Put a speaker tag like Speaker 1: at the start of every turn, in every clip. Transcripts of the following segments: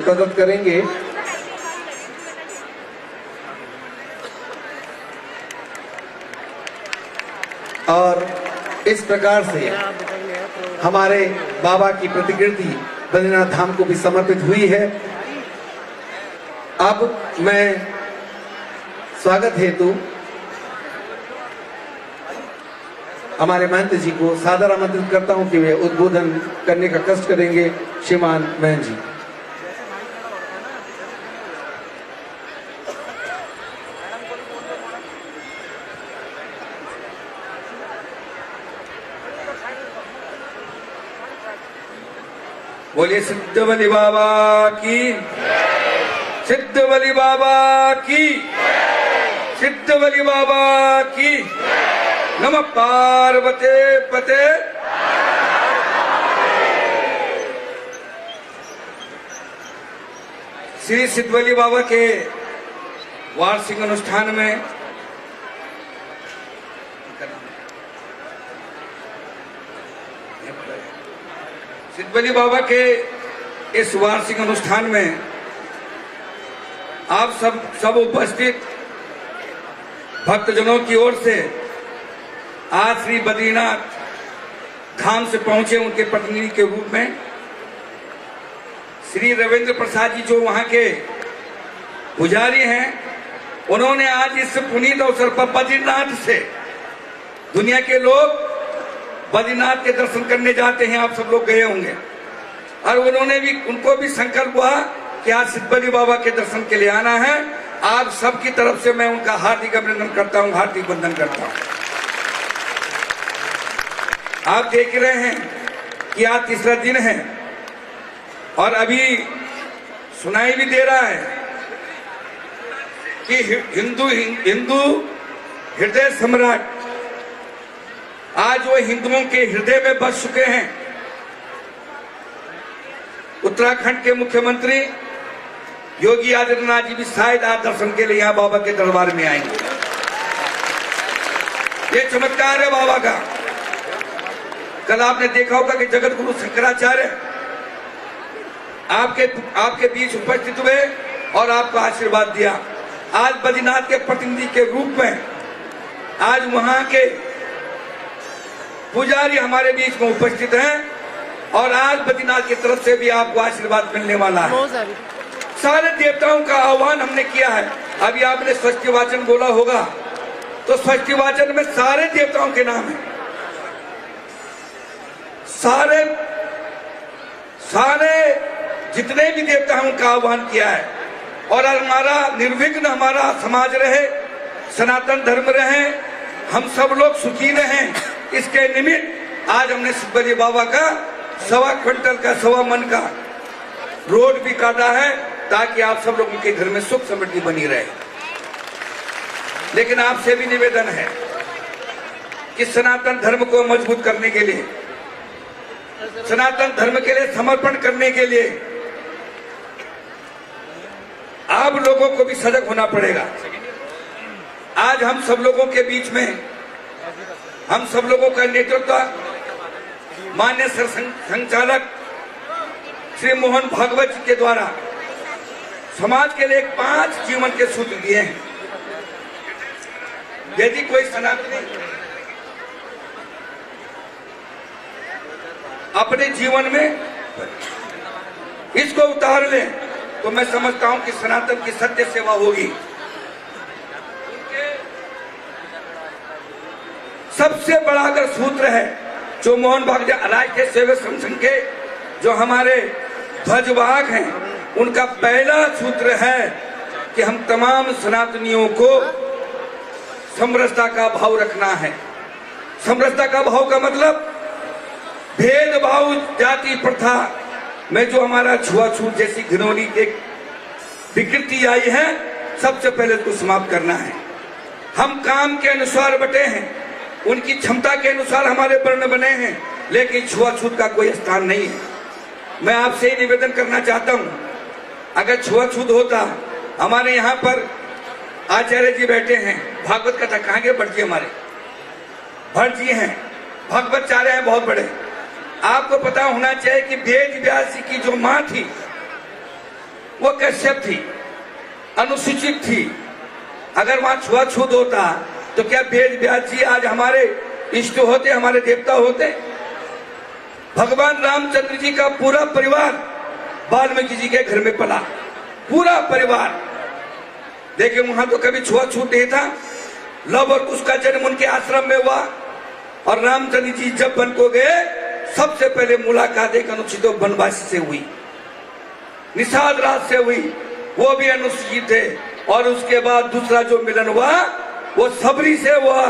Speaker 1: प्रदत्त करेंगे। और इस प्रकार से हमारे बाबा की प्रतिकृति बद्रीनाथ धाम को भी समर्पित हुई है। अब मैं स्वागत हेतु हमारे महंत जी को सादर आमंत्रित करता हूं कि वे उद्बोधन करने का कष्ट करेंगे। श्रीमान महंत जी।
Speaker 2: बोलिए सिद्ध बलि बाबा की, सिद्ध बलि बाबा की, सिद्ध बलि बाबा की। नमः पार्वते पते। श्री सिद्ध बलि बाबा के वार्षिक अनुष्ठान में सिद्ध बलि बाबा के इस वार्षिक अनुष्ठान में आप सब उपस्थित भक्तजनों की ओर से आज श्री बद्रीनाथ धाम से पहुंचे उनके प्रतिनिधि के रूप में श्री रविंद्र प्रसाद जी, जो वहां के पुजारी हैं, उन्होंने आज इस पुनीत अवसर पर बद्रीनाथ से दुनिया के लोग बद्रीनाथ के दर्शन करने जाते हैं। आप सब लोग गए होंगे और उनको भी संकल्प हुआ कि आज सिद्ध बलि बाबा के दर्शन के लिए आना है। आप सबकी तरफ से मैं उनका हार्दिक अभिनंदन करता हूं, हार्दिक वंदन करता हूं। आप देख रहे हैं कि आज तीसरा दिन है और अभी सुनाई भी दे रहा है कि हिंदू हृदय सम्राट आज वो हिंदुओं के हृदय में बस चुके हैं। उत्तराखंड के मुख्यमंत्री योगी आदित्यनाथ जी भी शायद आज दर्शन के लिए यहाँ बाबा के दरबार में आएंगे। ये चमत्कार है बाबा का। कल आपने देखा होगा कि जगत गुरु शंकराचार्य आपके बीच उपस्थित हुए और आपको आशीर्वाद दिया। आज बद्रीनाथ के प्रतिनिधि के रूप में आज वहां के पुजारी हमारे बीच में उपस्थित हैं और आज बद्रीनाथ की तरफ से भी आपको आशीर्वाद मिलने वाला है। सारे देवताओं का आह्वान हमने किया है। अभी आपने स्वस्ति वाचन बोला होगा, तो स्वस्ति वाचन में सारे देवताओं के नाम है। सारे जितने भी देवता हैं उनका आह्वान किया है और हमारा निर्विघ्न हमारा समाज रहे, सनातन धर्म रहे, हम सब लोग सुखी रहें, इसके निमित्त आज हमने सिद्ध बलि बाबा का 1.25 क्विंटल का 1.25 मन का रोड भी काटा है ताकि आप सब लोगों के घर में सुख समृद्धि बनी रहे। लेकिन आपसे भी निवेदन है कि सनातन धर्म को मजबूत करने के लिए, सनातन धर्म के लिए समर्पण करने के लिए आप लोगों को भी सजग होना पड़ेगा। आज हम सब लोगों के बीच में हम सब लोगों का नेतृत्व माननीय संचालक श्री मोहन भागवत जी के द्वारा समाज के लिए 5 जीवन के सूत्र दिए हैं। यदि कोई सनातनी अपने जीवन में इसको उतार ले तो मैं समझता हूं कि सनातन की सत्य सेवा होगी। सबसे बड़ा अगर सूत्र है जो मोहन भागवत राष्ट्रीय सेवक संघ के जो हमारे ध्वजवाहक हैं, उनका पहला सूत्र है कि हम तमाम सनातनियों को समरसता का भाव रखना है। समरसता का भाव का मतलब भेदभाव, जाति प्रथा में जो हमारा छुआछूत जैसी घिनौनी एक विकृति आई है, सबसे पहले उसको समाप्त करना है। हम काम के अनुसार बटे हैं, उनकी क्षमता के अनुसार हमारे वर्ण बने हैं, लेकिन छुआछूत का कोई स्थान नहीं है। मैं आपसे ही निवेदन करना चाहता हूं, अगर छुआछूत होता, हमारे यहाँ पर आचार्य जी बैठे हैं, भागवत कथा कहाँ के भट्ट जी, हमारे भट्ट जी हैं, भागवताचार्य हैं बहुत बड़े। आपको पता होना चाहिए कि वेद व्यास की जो माँ थी वो कश्यप थी, अनुसूचित थी। अगर वहां छुआछूत होता तो क्या वेद व्यास जी आज हमारे इष्ट होते, हमारे देवता होते? भगवान रामचंद्र जी का पूरा परिवार वाल्मीकि जी के घर में पला, पूरा परिवार। लेकिन वहां तो कभी छुआछूत नहीं था। लव और कुश का जन्म उनके आश्रम में हुआ और रामचंद्र जी जब वन को गए सबसे पहले मुलाकात एक अनुसूचित वनवासी से हुई, निषाद राज से हुई, वो भी अनुसूचित थे। और उसके बाद दूसरा जो मिलन हुआ वो सबरी से हुआ,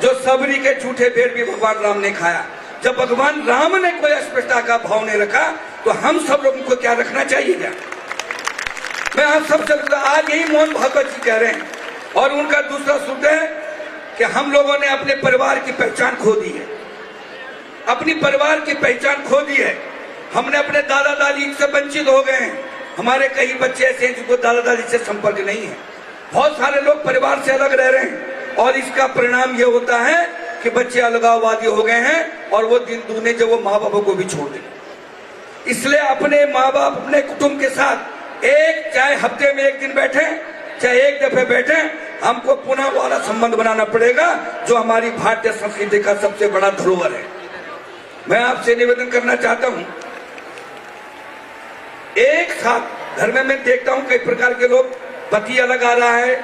Speaker 2: जो सबरी के झूठे पेड़ भी भगवान राम ने खाया। जब भगवान राम ने कोई अस्पृश्यता का भाव नहीं रखा तो हम सब लोगों को क्या रखना चाहिए? क्या मैं आप सबसे आज यही मोहन भागवत जी कह रहे हैं। और उनका दूसरा सूत्र है कि हम लोगों ने अपने परिवार की पहचान खो दी है, अपनी परिवार की पहचान खो दी है। हमने अपने दादा दादी से वंचित हो गए हैं। हमारे कई बच्चे ऐसे हैं जिनको दादा दादी से संपर्क नहीं है। बहुत सारे लोग परिवार से अलग रह रहे हैं और इसका परिणाम यह होता है कि बच्चे अलगाववादी हो गए हैं और वो दिन दूने जब वो माँ बापों को भी छोड़ दें। इसलिए अपने माँ बाप, अपने कुटुंब के साथ एक, चाहे हफ्ते में एक दिन बैठे, चाहे एक दफे बैठे, हमको पुनः वाला संबंध बनाना पड़ेगा जो हमारी भारतीय संस्कृति का सबसे बड़ा धरोहर है। मैं आपसे निवेदन करना चाहता हूं, एक साथ घर में मैं देखता हूं कई प्रकार के लोग, पति अलग आ रहा है,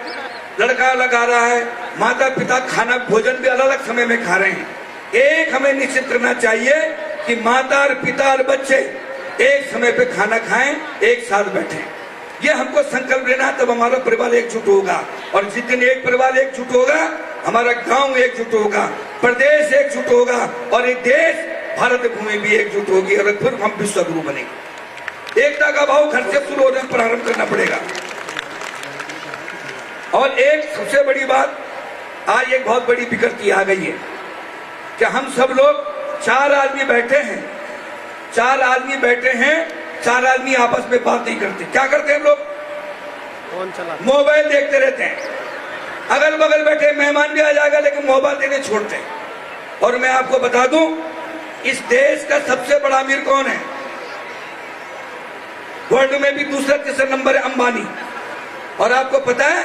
Speaker 2: लड़का अलग आ रहा है, माता पिता खाना भोजन भी अलग अलग समय में खा रहे हैं। एक हमें निश्चित करना चाहिए कि माता और पिता और बच्चे एक समय पे खाना खाएं, एक साथ बैठें। ये हमको संकल्प लेना, तब हमारा परिवार एकजुट होगा। और जिस दिन एक परिवार एकजुट होगा, हमारा गांव एकजुट होगा, प्रदेश एकजुट होगा और ये देश भारत भूमि भी एकजुट होगी और फिर हम विश्व गुरु बनेंगे। एकता का भाव घर से शुरू होने प्रारंभ करना पड़ेगा। और एक सबसे बड़ी बात, आज एक बहुत बड़ी विकृति आ गई है कि हम सब लोग चार आदमी बैठे हैं, चार आदमी बैठे हैं, चार आदमी आपस में बात नहीं करते। क्या करते हैं हम लोग? मोबाइल देखते रहते हैं। अगल बगल बैठे मेहमान भी आ जाएगा लेकिन मोबाइल देने छोड़ते हैं। और मैं आपको बता दूं, इस देश का सबसे बड़ा अमीर कौन है? वर्ल्ड में भी दूसरा तीसरा नंबर है अंबानी। और आपको पता है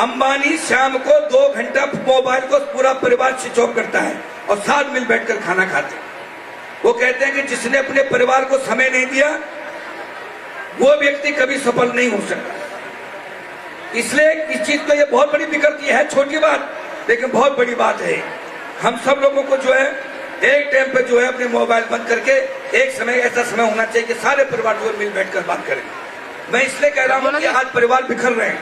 Speaker 2: अंबानी शाम को 2 घंटा मोबाइल को पूरा परिवार स्विच ऑफ करता है और साथ मिल बैठकर खाना खाते हैं। वो कहते हैं कि जिसने अपने परिवार को समय नहीं दिया वो व्यक्ति कभी सफल नहीं हो सकता। इसलिए इस चीज को, ये बहुत बड़ी विकृति है, छोटी बात लेकिन बहुत बड़ी बात है। हम सब लोगों को जो है एक टाइम पे जो है अपने मोबाइल बंद करके एक समय, ऐसा समय होना चाहिए कि सारे परिवार जो मिल बैठकर बात करें। मैं इसलिए कह रहा हूँ कि आज परिवार बिखर रहे हैं,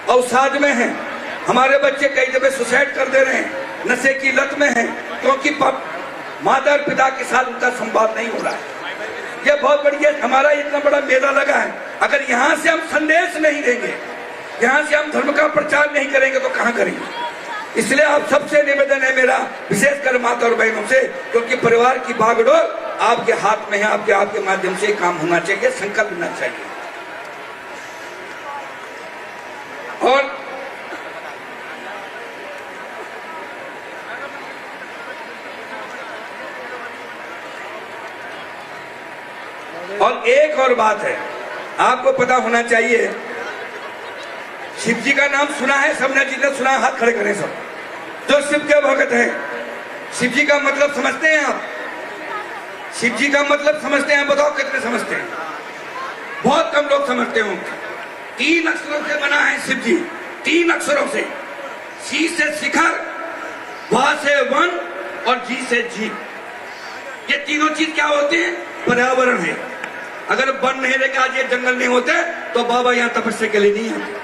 Speaker 2: अवसाद में हैं, हमारे बच्चे कई दफे सुसाइड कर दे रहे हैं, नशे की लत में हैं, क्योंकि माता और पिता के साथ उनका संवाद नहीं हो रहा है। यह बहुत बढ़िया, हमारा इतना बड़ा मेला लगा है, अगर यहाँ से हम संदेश नहीं देंगे, यहाँ से हम धर्म का प्रचार नहीं करेंगे तो कहाँ करेंगे? इसलिए आप सबसे निवेदन है मेरा, विशेषकर माता और बहनों से, क्योंकि परिवार की बागडोर आपके हाथ में है, आपके माध्यम से काम होना चाहिए, संकल्प लेना चाहिए। और एक और बात है, आपको पता होना चाहिए, शिव जी का नाम सुना है सबने? जितने सुना हाथ खड़े करें सब जो शिव के भक्त हैं। शिव जी का मतलब समझते हैं आप? शिव जी का मतलब समझते हैं? बताओ कितने समझते हैं? बहुत कम लोग समझते होंगे। 3 अक्षरों से बना है शिव जी, 3 अक्षरों से। शी से शिखर, वा से वन और जी से जीव। ये तीनों चीज क्या होते हैं? पर्यावरण है। अगर वन नहीं रहेगा, आज ये जंगल नहीं होते तो बाबा यहाँ तपस्या के लिए नहीं आते।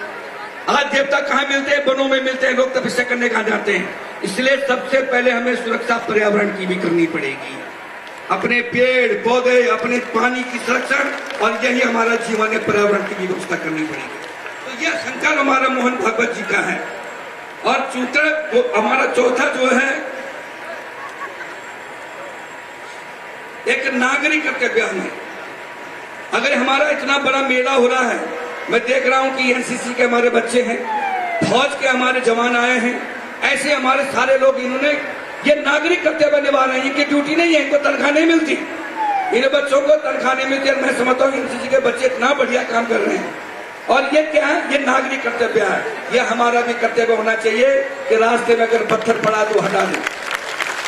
Speaker 2: आज देवता कहाँ मिलते हैं? वनों में मिलते हैं, लोग तपस्या करने कहाँ जाते हैं। इसलिए सबसे पहले हमें सुरक्षा पर्यावरण की भी करनी पड़ेगी, अपने पेड़ पौधे, अपने पानी की संरक्षण, और यही हमारा जीवन है, पर्यावरण की भी व्यवस्था करनी पड़ेगी। तो यह संकल्प हमारा मोहन भागवत जी का है। और हमारा चौथा जो है एक नागरिक कर्तव्य है। अगर हमारा इतना बड़ा मेला हो रहा है, मैं देख रहा हूं कि एनसीसी के हमारे बच्चे हैं, फौज के हमारे जवान आए हैं, ऐसे हमारे सारे लोग, इन्होंने ये नागरिक कर्तव्य निभा रहे हैं। इनकी ड्यूटी नहीं है, इनको तनख्वाह नहीं मिलती, इन बच्चों को तनख्वाह नहीं मिलती है। मैं समझता हूँ एनसीसी के बच्चे इतना बढ़िया काम कर रहे हैं। और ये क्या है, ये नागरिक कर्तव्य है। ये हमारा भी कर्तव्य होना चाहिए कि रास्ते में अगर पत्थर पड़ा तो हटा दें,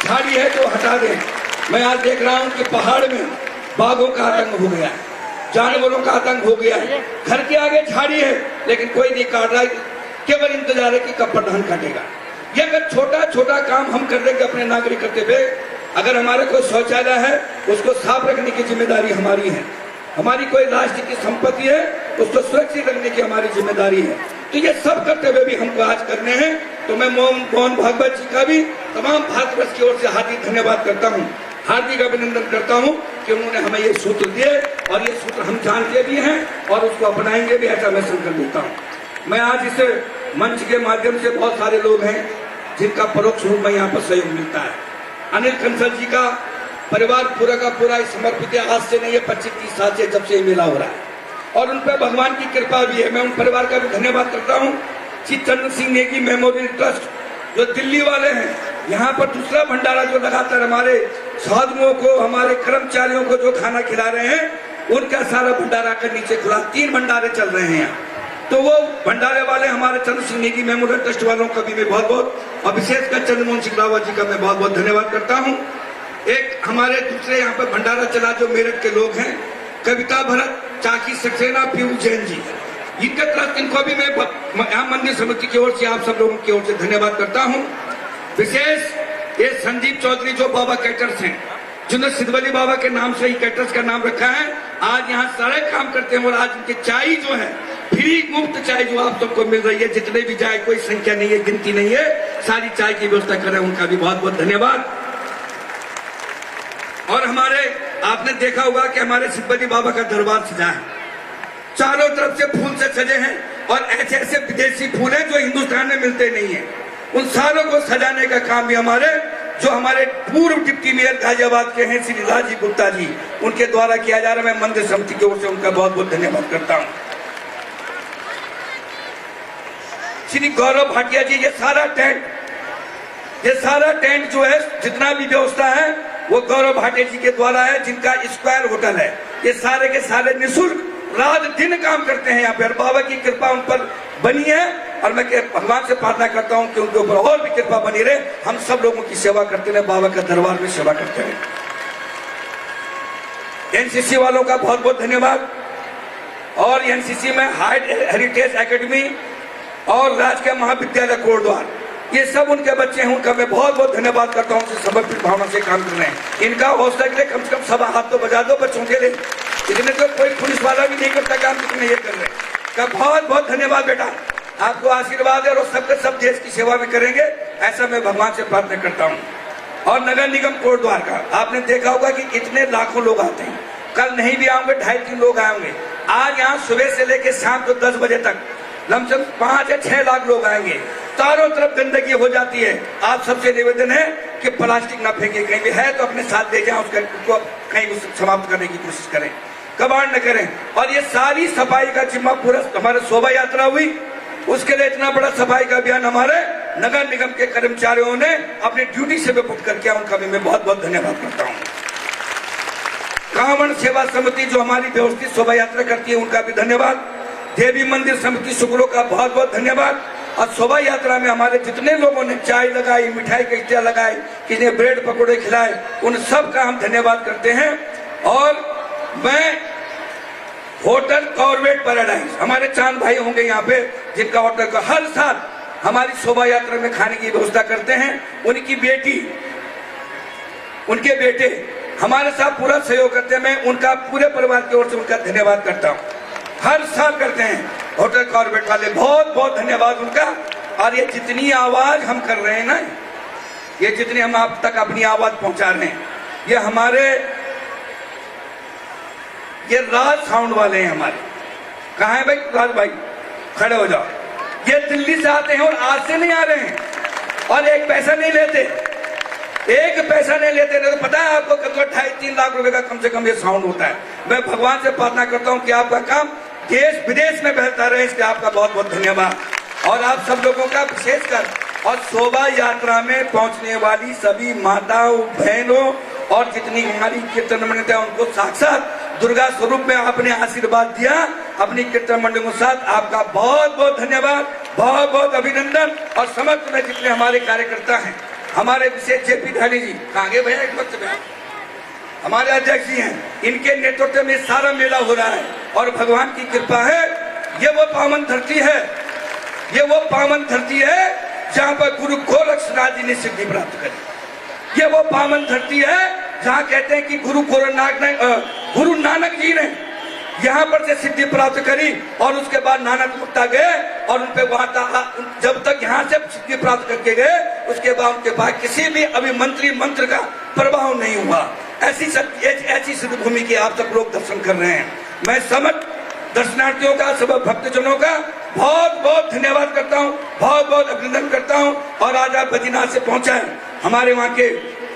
Speaker 2: झाड़ी है तो हटा दें। मैं आज देख रहा हूँ कि पहाड़ में बाघों का आतंक हो गया है, जानवरों का आतंक हो गया है। घर के आगे झाड़ी है लेकिन कोई नहीं काट रहा, केवल इंतजार है कि कब प्रधान काटेगा। ये अगर छोटा छोटा काम हम कर देंगे अपने नागरिक कर्तव्य, अगर हमारे कोई शौचालय है उसको साफ रखने की जिम्मेदारी हमारी है, हमारी कोई राष्ट्र की संपत्ति है उसको सुरक्षित रखने की हमारी जिम्मेदारी है। तो ये सब कर्तव्य भी हमको आज करने हैं। तो मैं मोहन भागवत जी का भी तमाम भारतवर्ष की ओर से हार्दिक धन्यवाद करता हूँ, हार्दिक अभिनंदन करता हूँ कि उन्होंने हमें ये सूत्र दिए और ये सूत्र हम जानते भी हैं और उसको अपनाएंगे भी, ऐसा मैं संकल्प लेता हूँ। मैं आज इस मंच के माध्यम से बहुत सारे लोग हैं जिनका परोक्ष रूप में यहाँ पर सहयोग मिलता है। अनिल कंसल जी का परिवार पूरा का पूरा समर्पित है। आज से नहीं, ये 25-30 साल से जब से ये मेला हो रहा है और उन पर भगवान की कृपा भी है। मैं उन परिवार का भी धन्यवाद करता हूँ। श्री चंद्र सिंह नेगी मेमोरियल ट्रस्ट जो दिल्ली वाले हैं, यहाँ पर दूसरा भंडारा जो लगातार हमारे साधुओं को, हमारे कर्मचारियों को जो खाना खिला रहे हैं, उनका सारा भंडारा का नीचे खुला 3 भंडारे चल रहे हैं यहाँ। तो वो भंडारे वाले हमारे चंद्र सिंह नेगी मेमोरियल ट्रस्ट वालों का भी मैं बहुत बहुत और विशेषकर चंद्रमोहन सिंह रावत जी का मैं बहुत बहुत धन्यवाद करता हूँ। एक हमारे दूसरे यहाँ पर भंडारा चला जो मेरठ के लोग हैं, कविता भरत, चाकी सक्सेना, पीयूष जैन जी, इनके तरफ इनको भी मैं यहाँ मंदिर समिति की ओर से आप सब लोगों की ओर से धन्यवाद करता हूँ। विशेष ये संजीव चौधरी जो बाबा कैटर्स हैं, जिन्होंने सिद्धवली बाबा के नाम से ही कैटर्स का नाम रखा है, आज यहाँ सारे काम करते हैं और आज इनकी चाय जो है फ्री मुफ्त चाय जो आप सबको मिल रही है, जितने भी जाए कोई संख्या नहीं है, गिनती नहीं है, सारी चाय की व्यवस्था कर रहे हैं, उनका भी बहुत बहुत धन्यवाद। और हमारे आपने देखा होगा कि हमारे सिद्धवली बाबा का दरबार सजा है, चारों तरफ से फूल से सजे हैं और ऐसे ऐसे विदेशी फूल हैं जो हिंदुस्तान में मिलते नहीं है। उन सारों को सजाने का काम भी हमारे पूर्व डिप्टी मेयर गाजियाबाद के हैं श्री राजीव गुप्ता जी, उनके द्वारा किया जा रहा है। मैं मंदिर समिति की ओर से उनका बहुत बहुत धन्यवाद करता हूँ। श्री गौरव भाटिया जी, ये सारा टेंट जो है, जितना भी व्यवस्था है वो गौरव भाटिया जी के द्वारा है, जिनका स्क्वायर होटल है। ये सारे के सारे निःशुल्क रात दिन काम करते हैं यहाँ पे, और बाबा की कृपा उन पर बनी है और मैं भगवान से प्रार्थना करता हूँ कि उनके ऊपर और भी कृपा बनी रहे। हम सब लोगों की सेवा करते रहे, बाबा का दरबार में सेवा करते रहे। एनसीसी वालों का बहुत बहुत धन्यवाद। और एनसीसी में हाई हेरिटेज एकेडमी और राजकीय महाविद्यालय कोटद्वार, ये सब उनके बच्चे हैं, उनका मैं बहुत बहुत धन्यवाद करता हूँ। समर्पित भावना से काम कर रहे हैं। इनका हौसला के लिए कम से कम 100 हाथ तो बजा दो बच्चों के लिए, इतने तो कोई पुलिस वाला भी नहीं करता काम जितने ये कर रहे हैं। का बहुत बहुत धन्यवाद बेटा, आपको आशीर्वाद है और सबके सब देश की सेवा में करेंगे, ऐसा मैं भगवान से प्रार्थना करता हूँ। और नगर निगम कोटद्वार का आपने देखा होगा कि इतने लाखों लोग आते हैं, कल नहीं भी आएंगे 2.5-3 लोग आएंगे। आज यहाँ सुबह से लेकर शाम को 10 बजे तक लमसम 5 या 6 लाख लोग आएंगे। चारों तरफ गंदगी हो जाती है। आप सबसे निवेदन है कि प्लास्टिक ना फेंके, कहीं भी है तो अपने साथ ले जाएं, उसको कहीं समाप्त करने की कोशिश करें, कबाड़ न करें। और ये सारी सफाई का जिम्मा पूरा हमारे शोभा यात्रा हुई, उसके लिए इतना बड़ा सफाई का अभियान हमारे नगर निगम के कर्मचारियों ने अपनी ड्यूटी से बेपुट कर किया, उनका भी मैं बहुत बहुत धन्यवाद करता हूँ। कांवड़ सेवा समिति जो हमारी व्यवस्थित शोभा यात्रा करती है, उनका भी धन्यवाद। देवी मंदिर समिति शुक्रों का बहुत बहुत धन्यवाद। और शोभा यात्रा में हमारे जितने लोगों ने चाय लगाई, मिठाई के इस्तेमाल लगाए, किसी ने ब्रेड पकौड़े खिलाए, उन सब का हम धन्यवाद करते हैं। और मैं होटल कॉर्बेट पैराडाइज, हमारे चांद भाई होंगे यहाँ पे जिनका होटल का हर साल हमारी शोभा यात्रा में खाने की व्यवस्था करते हैं। उनकी बेटी, उनके बेटे हमारे साथ पूरा सहयोग करते हैं। मैं उनका पूरे परिवार की ओर से उनका धन्यवाद करता हूँ, हर साल करते हैं होटल कॉर्बेट वाले, बहुत बहुत धन्यवाद उनका। और ये जितनी आवाज हम कर रहे हैं ना, ये जितनी हम आप तक अपनी आवाज पहुंचा रहे हैं, ये हमारे ये राज साउंड वाले हैं हमारे। कहाँ है भाई राज भाई, खड़े हो जाओ। ये दिल्ली से आते हैं और आज से नहीं आ रहे हैं और 1 पैसा नहीं लेते, 1 पैसा नहीं लेते। नहीं तो पता है आपको कब 2.5-3 लाख रुपए का कम से कम ये साउंड होता है। मैं भगवान से प्रार्थना करता हूँ कि आपका काम देश विदेश में फैलता रहे, इसलिए आपका बहुत बहुत धन्यवाद। और आप सब लोगों का विशेषकर और शोभा यात्रा में पहुंचने वाली सभी माताओं, बहनों और जितनी हमारी कीर्तन मंडली है उनको साक्षात दुर्गा स्वरूप में आपने आशीर्वाद दिया। अपनी कीर्तन मंडली के साथ आपका बहुत बहुत धन्यवाद, बहुत बहुत अभिनंदन। और समस्त में जितने हमारे कार्यकर्ता हैं, हमारे विशेष जेपी धानी जी, आगे भैया एक वक्त में हमारे अध्यक्ष जी हैं, इनके नेतृत्व में सारा मेला हो रहा है। और भगवान की कृपा है, ये वो पावन धरती है, ये वो पावन धरती है जहाँ पर गुरु गोरक्षनाथ जी ने सिद्धि प्राप्त करी। ये वो पावन धरती है जहाँ कहते हैं कि गुरु नानक जी ने यहाँ पर से सिद्धि प्राप्त करी और उसके बाद नानक मुक्ता गए और उनपे वहां जब तक यहाँ से सिद्धि प्राप्त करके गए उसके बाद उनके पास किसी भी अभिमंत्री मंत्र का प्रभाव नहीं हुआ। ऐसी सिद्ध भूमि की आप सब लोग दर्शन कर रहे हैं। मैं समस्त दर्शनार्थियों का, सब भक्तजनों का बहुत बहुत धन्यवाद करता हूँ, बहुत बहुत अभिनंदन करता हूँ। और आज आप बद्रीनाथ से पहुंचा है हमारे वहाँ के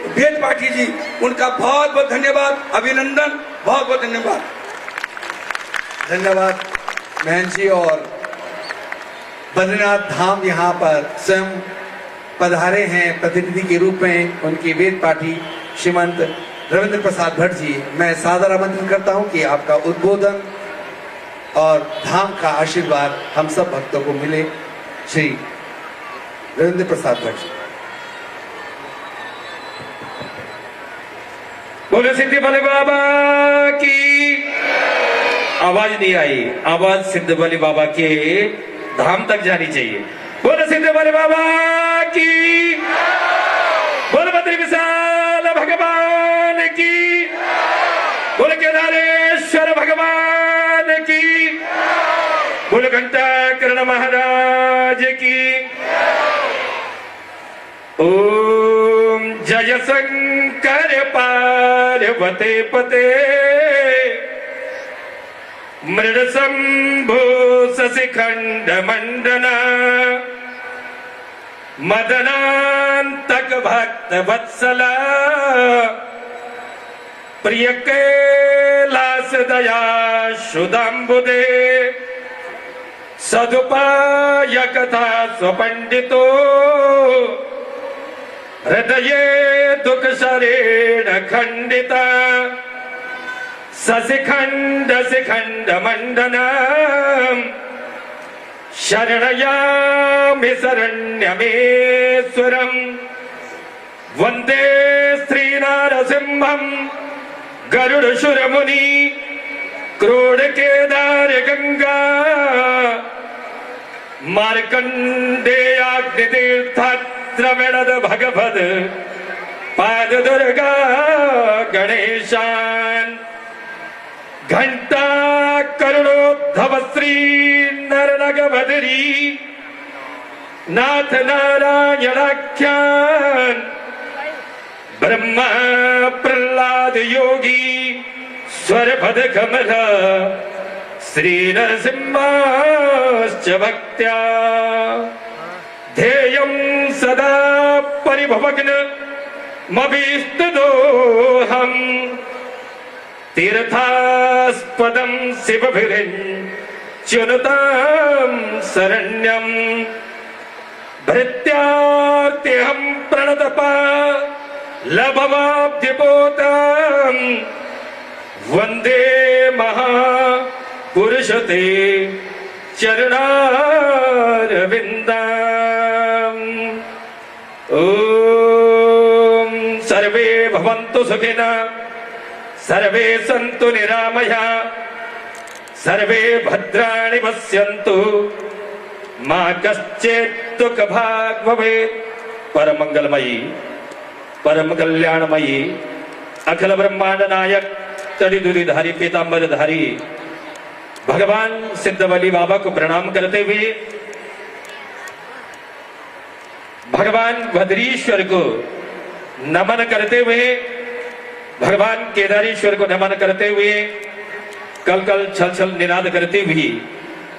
Speaker 2: वेद पाठी जी, उनका बहुत बहुत धन्यवाद, अभिनंदन, बहुत बहुत धन्यवाद।
Speaker 1: धन्यवाद महन जी। और बद्रीनाथ धाम यहाँ पर स्वयं पधारे हैं प्रतिनिधि के रूप में उनके वेद पाठी श्रीमंत रविंद्र प्रसाद भट्ट जी। मैं सादर आमंत्रित करता हूँ कि आपका उद्बोधन और धाम का आशीर्वाद हम सब भक्तों को मिले। श्री रविंद्र प्रसाद भट्ट जी।
Speaker 3: बोले सिद्धि बलि बाबा की। आवाज नहीं आई, आवाज सिद्धि बलि बाबा के धाम तक जानी चाहिए। बोले सिद्धि बलि बाबा की। बोले बद्री विशाल भगवान की। बोले केदारेश्वर भगवान की। बोले घंटाकर्ण महाराज की। ओम जय शंकर पार्वती पते मृड शंभु शशिखंड मंडना मदनांतक भक्त वत्सला प्रिय कैलास दया सुदाम्बुदे सदुपाय कथा स्वपंडितो हृदये दुख शरेण खंडिता सशिखंड शिखंड मंडना शरणयामि शरण्यमेश्वरम वंदे श्री नारसिंहम गरुड़ शुरमुनि क्रोड़ केदार गंगा मार्कंडेयाग्नितीर्थद्रविणद भगवद पाद दुर्गा गणेशान घंटा करुणोद्धव श्री नरनग बदरी नाथ नारायणाख्यान ब्रह्मा प्रहलाद योगी स्वरपद कमल श्री नरसिंहाश्च भक्त्या ध्येयं सदा परिभवग्न मभीष्टदोहम् तीर्थास्पदं शिवभिरिञ्च्युनुतां शरण्यं भृत्यार्त्यहं प्रणतपा लभवाब्धिपोतां वन्दे महापुरुषते चरणारविन्दाम्। ॐ सर्वे भवन्तु सुखिनः, सर्वे सन्तु निरामया, सर्वे भद्राणि पश्यन्तु, मा कश्चित् दुःखभाग् भवेत्। परम मंगलमयी, परम कल्याणमयी, अखिल ब्रह्मांड नायक, तड़ीधुरीधारी, पीतांबरधारी भगवान सिद्धबली बाबा को प्रणाम करते हुए, भगवान बद्रीश्वर को नमन करते हुए, भगवान केदारेश्वर को नमन करते हुए, कल कल छल छल निनाद करते हुए,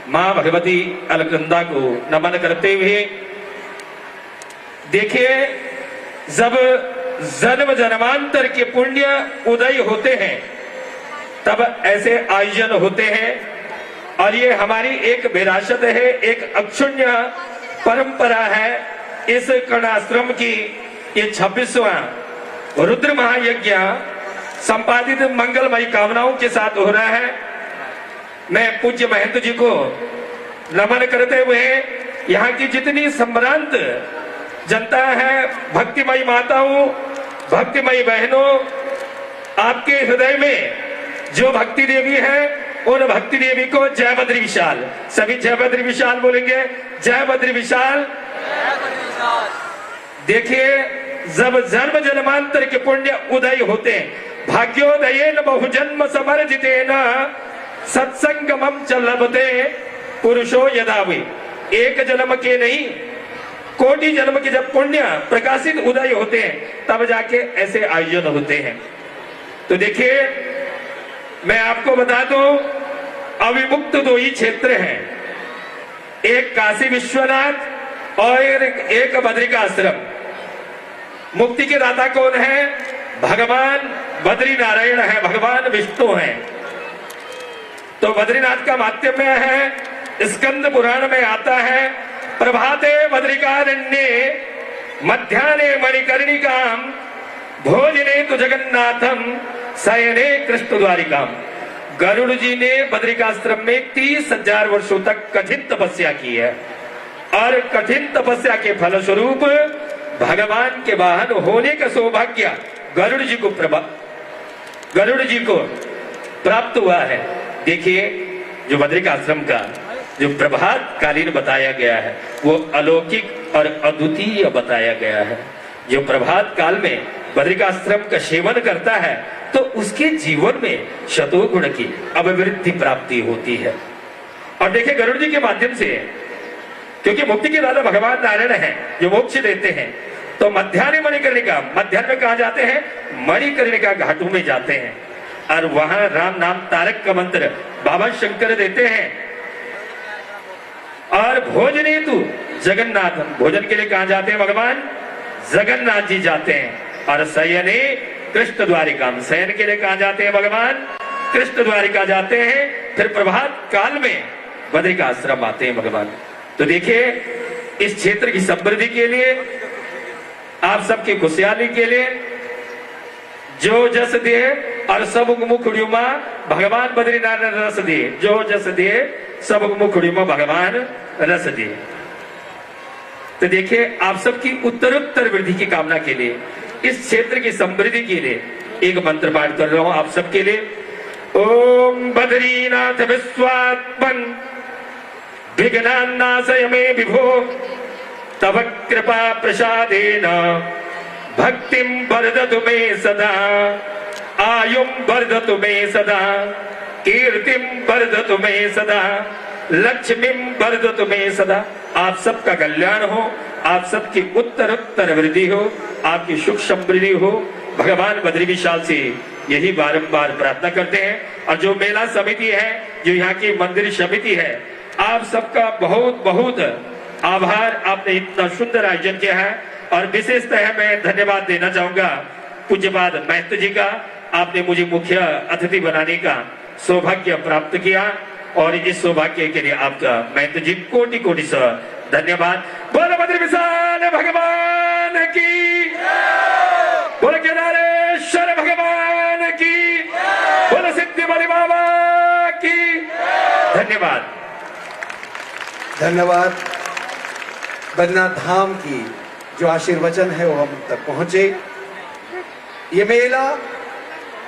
Speaker 3: मां भगवती अलकनंदा को नमन करते हुए, देखिए जब जन्म जन्मांतर के पुण्य उदय होते हैं तब ऐसे आयोजन होते हैं। और ये हमारी एक विरासत है, एक अक्षुण्य परंपरा है। इस कर्णाश्रम की ये 26वां रुद्र महायज्ञ संपादित मंगलमयी कामनाओं के साथ हो रहा है। मैं पूज्य महंत जी को नमन करते हुए यहाँ की जितनी संभ्रांत जनता है, भक्तिमयी माताओं, भक्तिमयी बहनों, आपके हृदय में जो भक्ति देवी है, उन भक्ति देवी को जय बद्री विशाल, सभी जय बद्री विशाल बोलेंगे, जय बद्री विशाल। देखिए, जब जन्म जन्मांतर के पुण्य उदय होते हैं, भाग्योदयेन बहुजन्म समर्जितेन सत्संगमम च लभते पुरुषो यदा वे। एक जन्म के नहीं, कोटि जन्म के जब पुण्य प्रकाशित उदय होते हैं, तब जाके ऐसे आयोजन होते हैं। तो देखिए, मैं आपको बता दूं, अविमुक्त दो ही क्षेत्र हैं, एक काशी विश्वनाथ और एक बद्रिकाश्रम। मुक्ति के दाता कौन है? भगवान बद्री नारायण है, भगवान विष्णु हैं। तो बद्रीनाथ का माध्यम है, स्कंद पुराण में आता है, प्रभाते बद्रिकारण्ये मध्याह्ने मणिकर्णिकाम भोजने तो जगन्नाथम शयने कृष्ण द्वारिकाम। गरुड़ जी ने बद्रिकाश्रम में 30,000 वर्षों तक कठिन तपस्या की है और कठिन तपस्या के फलस्वरूप भगवान के वाहन होने का सौभाग्य गरुड़ जी को प्राप्त हुआ है। देखिए, जो बद्रिकाश्रम का जो प्रभात कालीन बताया गया है, वो अलौकिक और अद्वितीय बताया गया है। जो प्रभात काल में बद्रिकाश्रम का सेवन करता है, तो उसके जीवन में शतोगुण की अभिवृद्धि प्राप्ति होती है। और देखिए, गरुड़ जी के माध्यम से, क्योंकि मुक्ति के दाता भगवान नारायण हैं जो मोक्ष देते हैं, तो मध्याह्न मणिकर्णिका, मध्याह्न में कहा जाते हैं, मणिकर्णिका घाटों में जाते हैं और वहां राम नाम तारक का मंत्र बाबा शंकर देते हैं। और भोजने तू जगन्नाथ, भोजन के लिए कहा जाते हैं भगवान जगन्नाथ जी जाते हैं। और शयने कृष्ण द्वारिका, शयन के लिए कहा जाते हैं भगवान कृष्ण द्वारिका जाते हैं। फिर प्रभात काल में बद्रिकाश्रम आते हैं भगवान। तो देखिए, इस क्षेत्र की समृद्धि के लिए, आप सबकी खुशहाली के लिए, जो जस दे और सब मुख उड़ियुमा भगवान बद्रीनारायण रस दे, जो जस दे सब मुख उड़ियुमा भगवान रस दे। तो देखिए, आप सबकी उत्तरोत्तर वृद्धि की कामना के लिए, इस क्षेत्र की समृद्धि के लिए एक मंत्र पाठ कर रहा हूं आप सबके लिए। ओम बद्रीनाथ विश्वात्मन विघ्नान्नाशय मे विभो तव कृपा प्रसादेन भक्तिं वर्धतु मे सदा, आयुं वर्धतु मे सदा, कीर्तिं वर्धतु मे सदा, लक्ष्मीं वर्धतु मे सदा। आप सबका कल्याण हो, आप सबकी उत्तरोत्तर वृद्धि हो, आपकी सुख समृद्धि हो। भगवान बद्री विशाल से यही बारंबार प्रार्थना करते हैं। और जो मेला समिति है, जो यहाँ की मंदिर समिति है, आप सबका बहुत बहुत आभार। आपने इतना सुंदर आयोजन किया है और विशेषतः मैं धन्यवाद देना चाहूंगा पूज्यपाद महंत जी का। आपने मुझे मुख्य अतिथि बनाने का सौभाग्य प्राप्त किया और इस सौभाग्य के लिए आपका महंत जी कोटि कोटि से धन्यवाद। बोलो बद्री विशाल भगवान की, बोलो केदारेश्वर भगवान की, बोलो सिद्धि बलि बाबा की। धन्यवाद।
Speaker 1: धन्यवाद। बद्रीनाथ धाम की जो आशीर्वचन है वो हम तक पहुंचे। ये मेला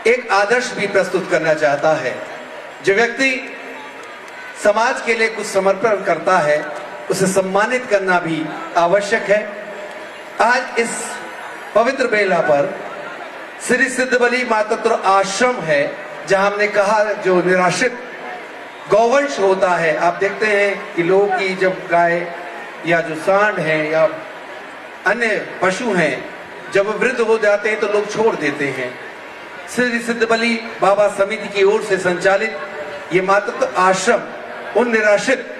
Speaker 1: एक आदर्श भी प्रस्तुत करना चाहता है। जो व्यक्ति समाज के लिए कुछ समर्पण करता है, उसे सम्मानित करना भी आवश्यक है। आज इस पवित्र मेला पर श्री सिद्धबली मातृ आश्रम है, जहां हमने कहा जो निराश्रित गौवंश होता है। आप देखते हैं कि लोगों की जब गाय या जो सांड है या अन्य पशु हैं, जब वृद्ध हो जाते हैं तो लोग छोड़ देते हैं। श्री सिद्धबली बाबा समिति की ओर से संचालित ये मातृत्व आश्रम उन निराश्रित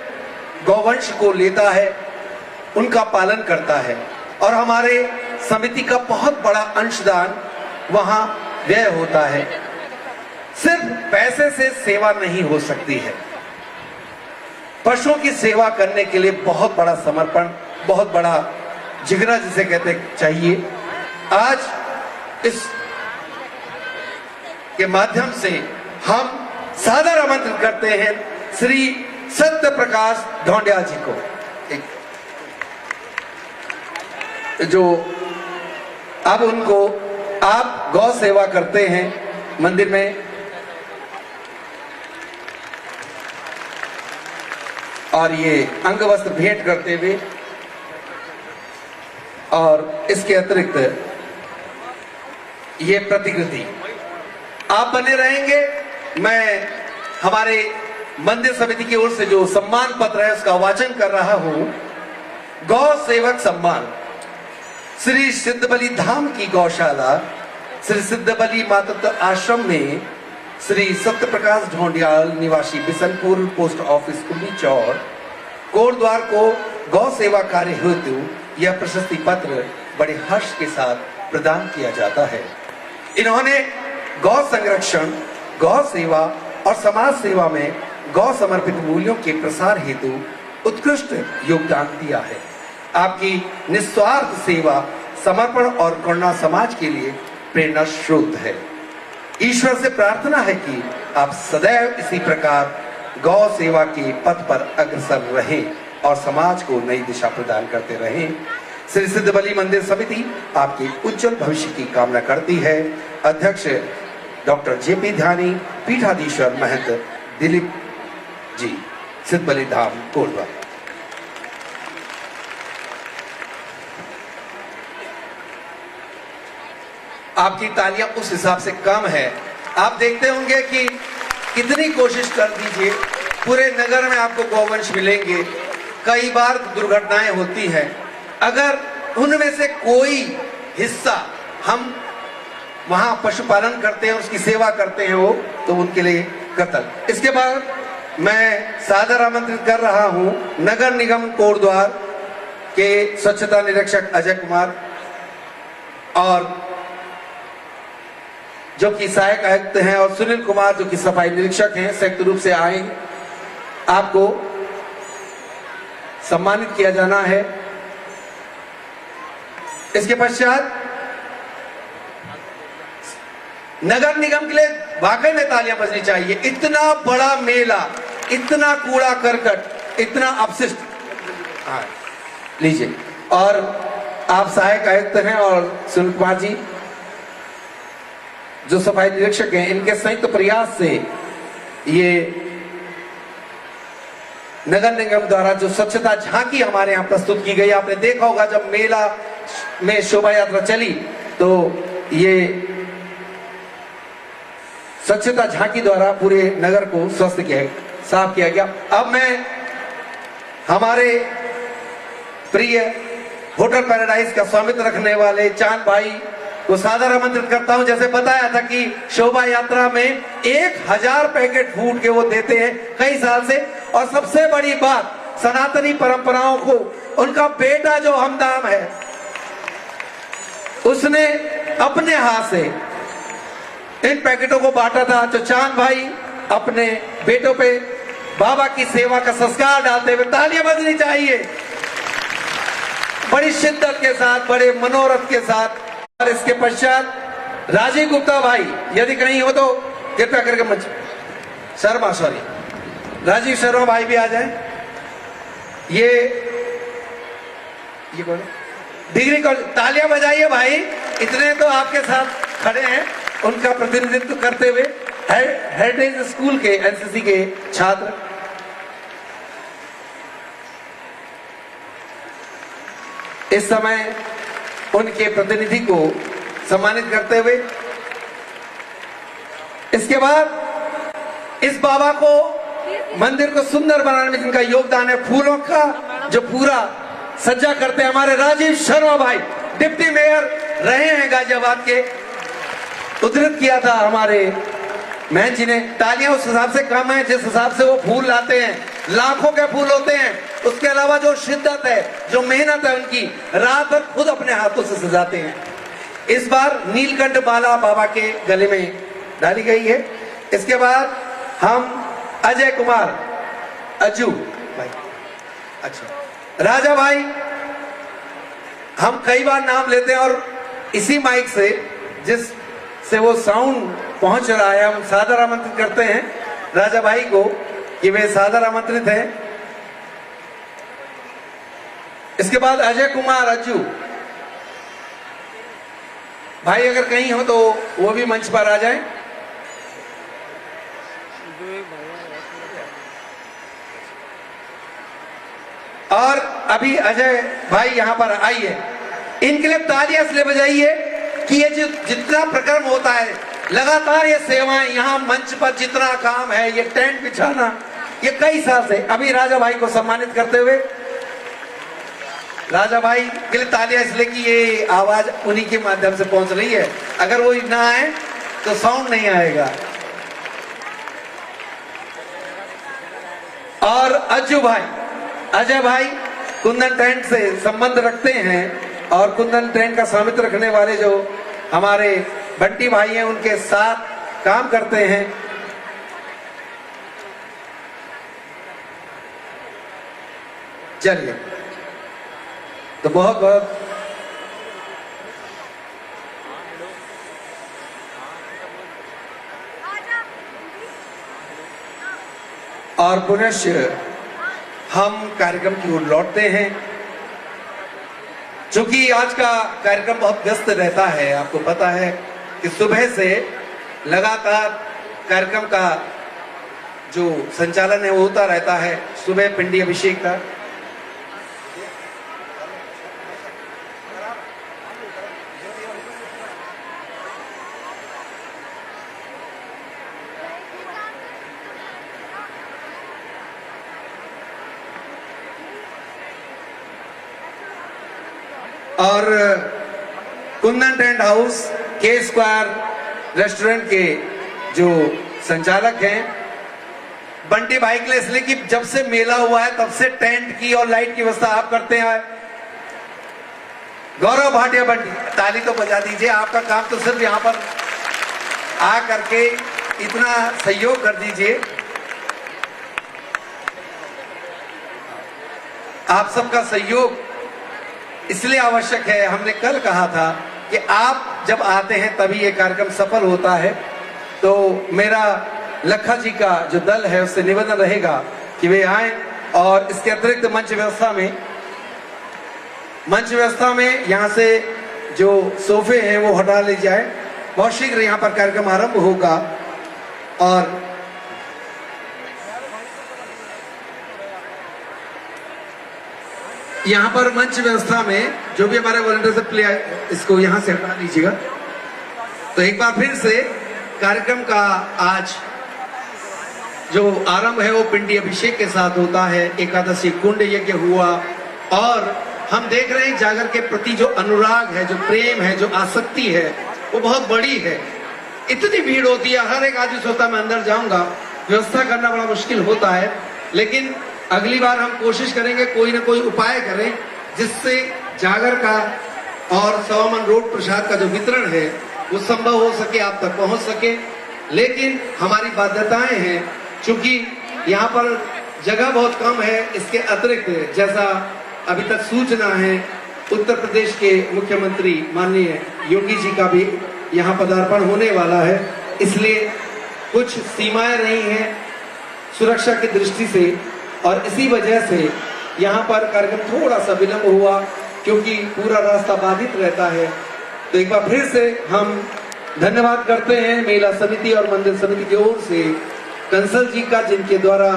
Speaker 1: गौवंश को लेता है, उनका पालन करता है और हमारे समिति का बहुत बड़ा अंशदान वहां व्यय होता है। सिर्फ पैसे से सेवा नहीं हो सकती है। पशुओं की सेवा करने के लिए बहुत बड़ा समर्पण, बहुत बड़ा जिगरा जिसे कहते चाहिए। आज इस के माध्यम से हम सादर आमंत्रित करते हैं श्री सत्य प्रकाश ढोंडिया जी को, जो अब उनको आप गौ सेवा करते हैं मंदिर में, और ये अंग वस्त्र भेंट करते हुए, और इसके अतिरिक्त ये प्रतिकृति आप बने रहेंगे। मैं हमारे मंदिर समिति की ओर से जो सम्मान पत्र है उसका वाचन कर रहा हूं। गौ सेवक सम्मान श्री सिद्धबली धाम की गौशाला श्री सिद्धबली मातृत्व आश्रम में श्री सत्य प्रकाश ढोंडियाल निवासी बिशनपुर पोस्ट ऑफिस कुल्ली चौर कोटद्वार को गौ सेवा कार्य हेतु यह प्रशस्ति पत्र बड़े हर्ष के साथ प्रदान किया जाता है। इन्होंने गौ संरक्षण, गौ सेवा और समाज सेवा में गौ समर्पित मूल्यों के प्रसार हेतु उत्कृष्ट योगदान दिया है। आपकी निस्वार्थ सेवा, समर्पण और करुणा समाज के लिए प्रेरणा स्रोत है। ईश्वर से प्रार्थना है कि आप सदैव इसी प्रकार गौ सेवा के पथ पर अग्रसर रहें और समाज को नई दिशा प्रदान करते रहें। श्री सिद्धबली मंदिर समिति आपके उज्जवल भविष्य की कामना करती है। अध्यक्ष डॉक्टर जेपी ध्यानी, पीठाधीश्वर महंत दिलीप जी, सिद्धबली धाम कोटद्वार। आपकी तालियां उस हिसाब से कम है। आप देखते होंगे कि कितनी कोशिश कर दीजिए, पूरे नगर में आपको गौवंश मिलेंगे। कई बार दुर्घटनाएं होती हैं, अगर उनमें से कोई हिस्सा हम वहां पशुपालन करते हैं, उसकी सेवा करते हैं वो, तो उनके लिए कत्ल। इसके बाद मैं सादर आमंत्रित कर रहा हूं नगर निगम कोटद्वार के स्वच्छता निरीक्षक अजय कुमार, और जो कि सहायक आयुक्त हैं, और सुनील कुमार जो कि सफाई निरीक्षक हैं, संयुक्त रूप से आए। आपको सम्मानित किया जाना है। इसके पश्चात नगर निगम के लिए वाकई में तालियां बजनी चाहिए। इतना बड़ा मेला, इतना कूड़ा करकट, इतना अपशिष्ट, लीजिए। और आप सहायक आयुक्त हैं और सुनील कुमार जी जो सफाई निरीक्षक हैं, इनके संयुक्त प्रयास से ये नगर निगम द्वारा जो स्वच्छता झांकी हमारे यहाँ प्रस्तुत की गई। आपने देखा होगा जब मेला में शोभा यात्रा चली तो ये स्वच्छता झांकी द्वारा पूरे नगर को स्वस्थ किया, साफ किया गया। अब मैं हमारे प्रिय होटल पैराडाइज का स्वामित्व रखने वाले चांद भाई को सादर आमंत्रित करता हूं। जैसे बताया था कि शोभा यात्रा में 1000 पैकेट फूड के वो देते हैं कई साल से, और सबसे बड़ी बात सनातनी परंपराओं को उनका बेटा जो हमदाम है उसने अपने हाथ से इन पैकेटों को बांटा था। तो चांद भाई अपने बेटों पे बाबा की सेवा का संस्कार डालते हुए तालियां बजनी चाहिए बड़ी शिद्दत के साथ, बड़े मनोरथ के साथ। और इसके पश्चात राजीव गुप्ता भाई यदि कहीं हो तो कृपया करके मंच, शर्मा सॉरी राजीव शर्मा भाई भी आ जाए। ये कौन है? डिग्री कॉलेज, तालियां बजाइए भाई, इतने तो आपके साथ खड़े हैं। उनका प्रतिनिधित्व करते हुए हेरिटेज स्कूल के एनसीसी के छात्र। इस समय उनके प्रतिनिधि को सम्मानित करते हुए, इसके बाद इस बाबा को मंदिर को सुंदर बनाने में जिनका योगदान है, फूलों का जो पूरा सज्जा करते हैं हमारे राजीव शर्मा भाई, डिप्टी मेयर रहे हैं गाजियाबाद के, उद्धृत किया था हमारे महंत जी ने। तालियां उस हिसाब से कम है जिस हिसाब से वो फूल लाते हैं, लाखों के फूल होते हैं। उसके अलावा जो शिद्दत है, जो मेहनत है उनकी, रात भर खुद अपने हाथों से सजाते हैं। इस बार नीलकंठ माला बाबा के गले में डाली गई है। इसके बाद हम अजय कुमार अजू भाई, अच्छा राजा भाई, हम कई बार नाम लेते हैं और इसी माइक से जिस से वो साउंड पहुंच रहा है, हम सादर आमंत्रित करते हैं राजा भाई को कि वे सादर आमंत्रित हैं। इसके बाद अजय कुमार अज्जू भाई अगर कहीं हो तो वो भी मंच पर आ जाएं। और अभी अजय भाई यहां पर आइए, इनके लिए तालियां इसलिए बजाइए कि ये जो जितना प्रकर्म होता है, लगातार ये सेवाएं, यहाँ मंच पर जितना काम है, ये टेंट बिछाना, ये कई साल से। अभी राजा भाई को सम्मानित करते हुए राजा भाई के लिए तालियां इसलिए कि ये आवाज उन्हीं के माध्यम से पहुंच रही है, अगर वो ना आए तो साउंड नहीं आएगा। और अजय भाई कुंदन टेंट से संबंध रखते हैं और कुंदन टेंट का स्वामित्व रखने वाले जो हमारे बंटी भाई हैं उनके साथ काम करते हैं। चलिए, तो बहुत बहुत और पुनश्च हम कार्यक्रम की ओर लौटते हैं। चूंकि आज का कार्यक्रम बहुत व्यस्त रहता है, आपको पता है कि सुबह से लगातार कार्यक्रम का जो संचालन है वो होता रहता है। सुबह पिंडी अभिषेक का, और कुंदन टेंट हाउस के स्क्वायर रेस्टोरेंट के जो संचालक हैं बंटी भाई के लिए, इसलिए कि जब से मेला हुआ है तब से टेंट की और लाइट की व्यवस्था आप करते हैं। गौरव भाटिया बंटी, ताली तो बजा दीजिए, आपका काम तो सिर्फ यहाँ पर आ करके इतना सहयोग कर दीजिए। आप सबका सहयोग इसलिए आवश्यक है, हमने कल कहा था कि आप जब आते हैं तभी ये कार्यक्रम सफल होता है। तो मेरा लखा जी का जो दल है उससे निवेदन रहेगा कि वे आए और इसके अतिरिक्त मंच व्यवस्था में यहाँ से जो सोफे हैं वो हटा ले जाए। बहुत शीघ्र यहाँ पर कार्यक्रम आरंभ होगा और यहाँ पर मंच व्यवस्था में जो भी हमारे वॉलंटियर प्ले, इसको यहाँ से हटा दीजिएगा। तो एक बार फिर से कार्यक्रम का आज जो आरंभ है वो पिंडी अभिषेक के साथ होता है। एकादशी कुंड यज्ञ हुआ और हम देख रहे हैं जागर के प्रति जो अनुराग है, जो प्रेम है, जो आसक्ति है वो बहुत बड़ी है। इतनी भीड़ होती है, हर एक आदमी सोचता मैं अंदर जाऊंगा, व्यवस्था करना बड़ा मुश्किल होता है। लेकिन अगली बार हम कोशिश करेंगे कोई ना कोई उपाय करें जिससे जागर का और सवामन रोड प्रसाद का जो वितरण है वो संभव हो सके, आप तक पहुंच सके। लेकिन हमारी बाध्यताएं हैं, चूंकि यहाँ पर जगह बहुत कम है। इसके अतिरिक्त जैसा अभी तक सूचना है, उत्तर प्रदेश के मुख्यमंत्री माननीय योगी जी का भी यहाँ पदार्पण होने वाला है, इसलिए कुछ सीमाएं रही हैं सुरक्षा की दृष्टि से और इसी वजह से यहाँ पर कार्यक्रम थोड़ा सा विलंब हुआ क्योंकि पूरा रास्ता बाधित रहता है। तो एक बार फिर से हम धन्यवाद करते हैं मेला समिति और मंदिर समिति की ओर से कंसल जी का, जिनके द्वारा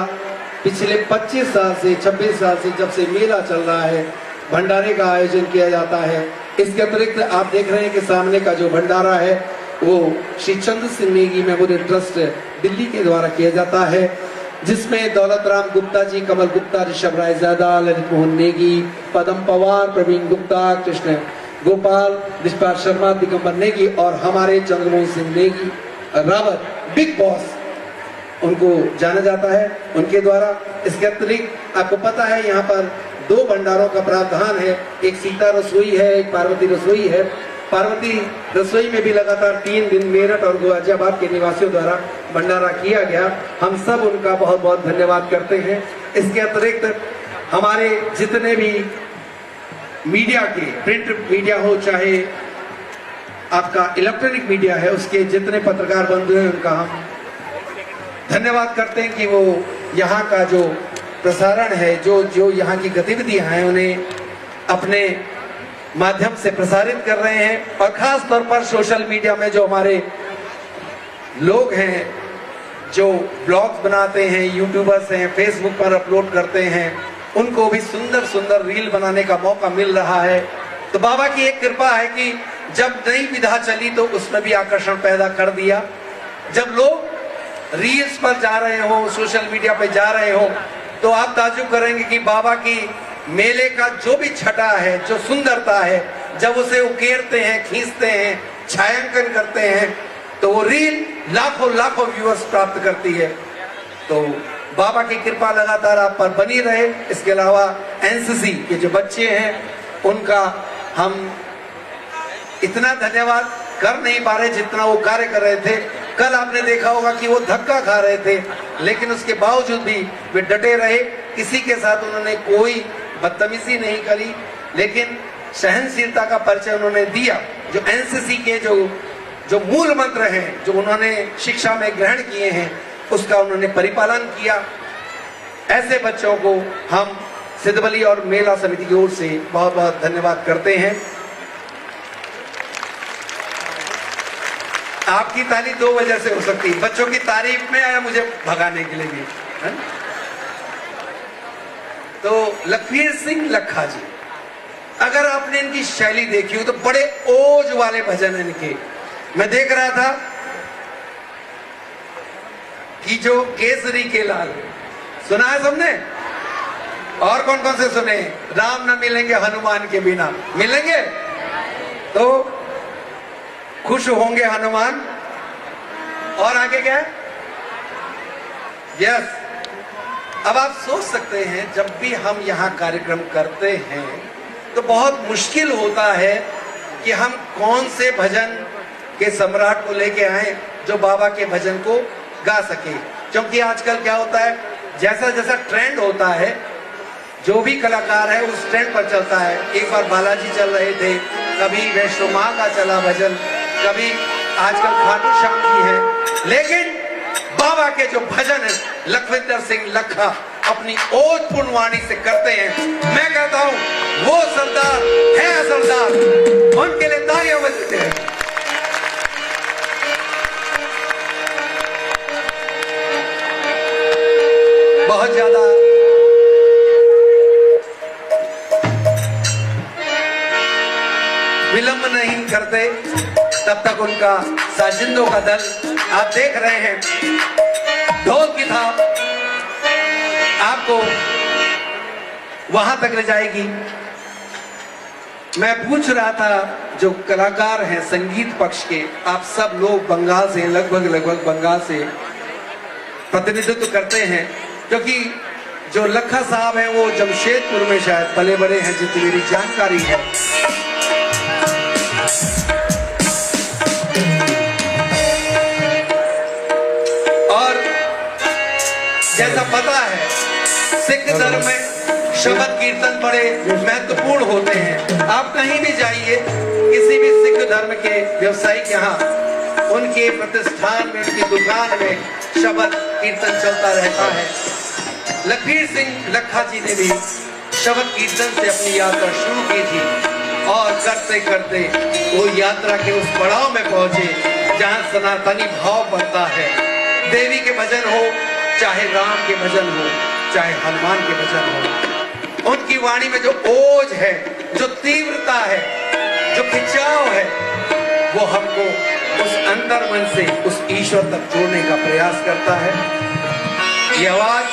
Speaker 1: पिछले 25 साल से 26 साल से जब से मेला चल रहा है भंडारे का आयोजन किया जाता है। इसके अतिरिक्त आप देख रहे हैं कि सामने का जो भंडारा है वो श्री चंद्र सिंह नेगी मेमोरियल ट्रस्ट दिल्ली के द्वारा किया जाता है, जिसमें दौलत राम गुप्ता जी, कमल गुप्ता, ऋषभ राय ज़्यादा, ललित मोहन नेगी, पदम पवार, प्रवीण गुप्ता, कृष्ण गोपाल, निष्पाल शर्मा, दिगंबर नेगी और हमारे चंद्रमोहन सिंह नेगी रावत, बिग बॉस उनको जाना जाता है उनके द्वारा। इसके अतिरिक्त आपको पता है यहाँ पर 2 भंडारों का प्रावधान है, एक सीता रसोई है, एक पार्वती रसोई है। पार्वती रसोई में भी लगातार 3 दिन मेरठ और गाजियाबाद के निवासियों द्वारा भंडारा किया गया। हम सब उनका बहुत बहुत धन्यवाद करते हैं। इसके अतिरिक्त हमारे जितने भी मीडिया के, प्रिंट मीडिया हो चाहे आपका इलेक्ट्रॉनिक मीडिया है, उसके जितने पत्रकार बंधु हैं उनका हम धन्यवाद करते हैं कि वो यहाँ का जो प्रसारण है, जो यहाँ की गतिविधियां हैं उन्हें अपने माध्यम से प्रसारित कर रहे हैं। और खास तौर पर सोशल मीडिया में जो हमारे लोग हैं, जो ब्लॉग्स बनाते हैं, यूट्यूबर्स हैं, फेसबुक पर अपलोड करते हैं, उनको भी सुंदर सुंदर रील बनाने का मौका मिल रहा है। तो बाबा की एक कृपा है कि जब नई विधा चली तो उसमें भी आकर्षण पैदा कर दिया। जब लोग रील्स पर जा रहे हो, सोशल मीडिया पे जा रहे हो, तो आप ताज्जुब करेंगे कि बाबा की मेले का जो भी छटा है, जो सुंदरता है, जब उसे उकेरते हैं, खींचते हैं, छायांकन करते हैं, तो वो रील लाखों लाखों व्यूअर्स प्राप्त करती है। तो बाबा की कृपा लगातार आप पर बनी रहे। इसके अलावा एनसीसी के जो बच्चे हैं उनका हम इतना धन्यवाद कर नहीं पा रहे जितना वो कार्य कर रहे थे। कल आपने देखा होगा कि वो धक्का खा रहे थे, लेकिन उसके बावजूद भी वे डटे रहे। किसी के साथ उन्होंने कोई बदतमीजी नहीं करी, लेकिन सहनशीलता का परिचय उन्होंने दिया। जो एनसीसी के जो मूल मंत्र हैं, जो उन्होंने शिक्षा में ग्रहण किए हैं, उसका उन्होंने परिपालन किया। ऐसे बच्चों को हम सिद्धबली और मेला समिति की ओर से बहुत बहुत धन्यवाद करते हैं। आपकी ताली दो वजह से हो सकती है, बच्चों की तारीफ में या मुझे भगाने के लिए भी है? तो लखवीर सिंह लखा जी, अगर आपने इनकी शैली देखी हो तो बड़े ओज वाले भजन हैं इनके। मैं देख रहा था कि जो केसरी के लाल सुना है सबने, और कौन कौन से सुने? राम न मिलेंगे हनुमान के बिना, मिलेंगे तो खुश होंगे हनुमान। और आगे क्या है? यस। अब आप सोच सकते हैं, जब भी हम यहाँ कार्यक्रम करते हैं तो बहुत मुश्किल होता है कि हम कौन से भजन के सम्राट को लेके आए जो बाबा के भजन को गा सके। क्योंकि आजकल क्या होता है, जैसा जैसा ट्रेंड होता है, जो भी कलाकार है उस ट्रेंड पर चलता है। एक बार बालाजी चल रहे थे, कभी वैष्णो माँ का चला भजन, कभी आजकल खाटू श्याम जी हैं, लेकिन बाबा के जो भजन है लखविंदर सिंह लखा अपनी ओजपूर्ण वाणी से करते हैं। मैं कहता हूं वो सरदार है सरदार, उनके लिए तालियां बजते हैं। बहुत ज्यादा विलंब नहीं करते, तब तक उनका साजिंदों का दल आप देख रहे हैं, ढोल की थाप आपको वहां तक ले जाएगी। मैं पूछ रहा था, जो कलाकार हैं संगीत पक्ष के, आप सब लोग बंगाल से, लगभग बंगाल से प्रतिनिधित्व करते हैं, क्योंकि जो लखा साहब हैं वो जमशेदपुर में शायद पले बड़े हैं, जितनी मेरी जानकारी है। जैसा पता है सिख धर्म में शब्द कीर्तन बड़े महत्वपूर्ण होते हैं। आप कहीं भी जाइए, किसी भी सिख धर्म के व्यवसायिक यहाँ उनके प्रतिष्ठान में, उनकी दुकान में शब्द कीर्तन चलता रहता है। लखवीर सिंह लखा जी ने भी शब्द कीर्तन से अपनी यात्रा शुरू की थी, और करते करते वो यात्रा के उस पड़ाव में पहुंचे जहाँ सनातनी भाव बढ़ता है। देवी के भजन हो, चाहे राम के भजन हो, चाहे हनुमान के भजन हो, उनकी वाणी में जो ओज है, जो तीव्रता है, जो खिंचाव है, वो हमको उस अंतर मन से उस ईश्वर तक जोड़ने का प्रयास करता है। ये आवाज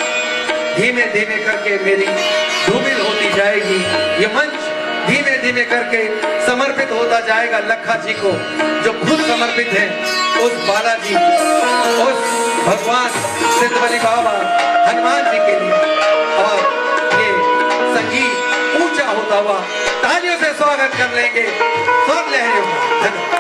Speaker 1: धीमे धीमे करके मेरी धूमिल होती जाएगी, ये मंच धीमे धीमे करके समर्पित होता जाएगा लखा जी को, जो खुद समर्पित है उस बालाजी, उस भगवान सिद्धबली बाबा हनुमान जी के लिए। और ये संगीत ऊंचा होता हुआ तालियों से स्वागत कर लेंगे स्वर लहरियों का। धन्यवाद।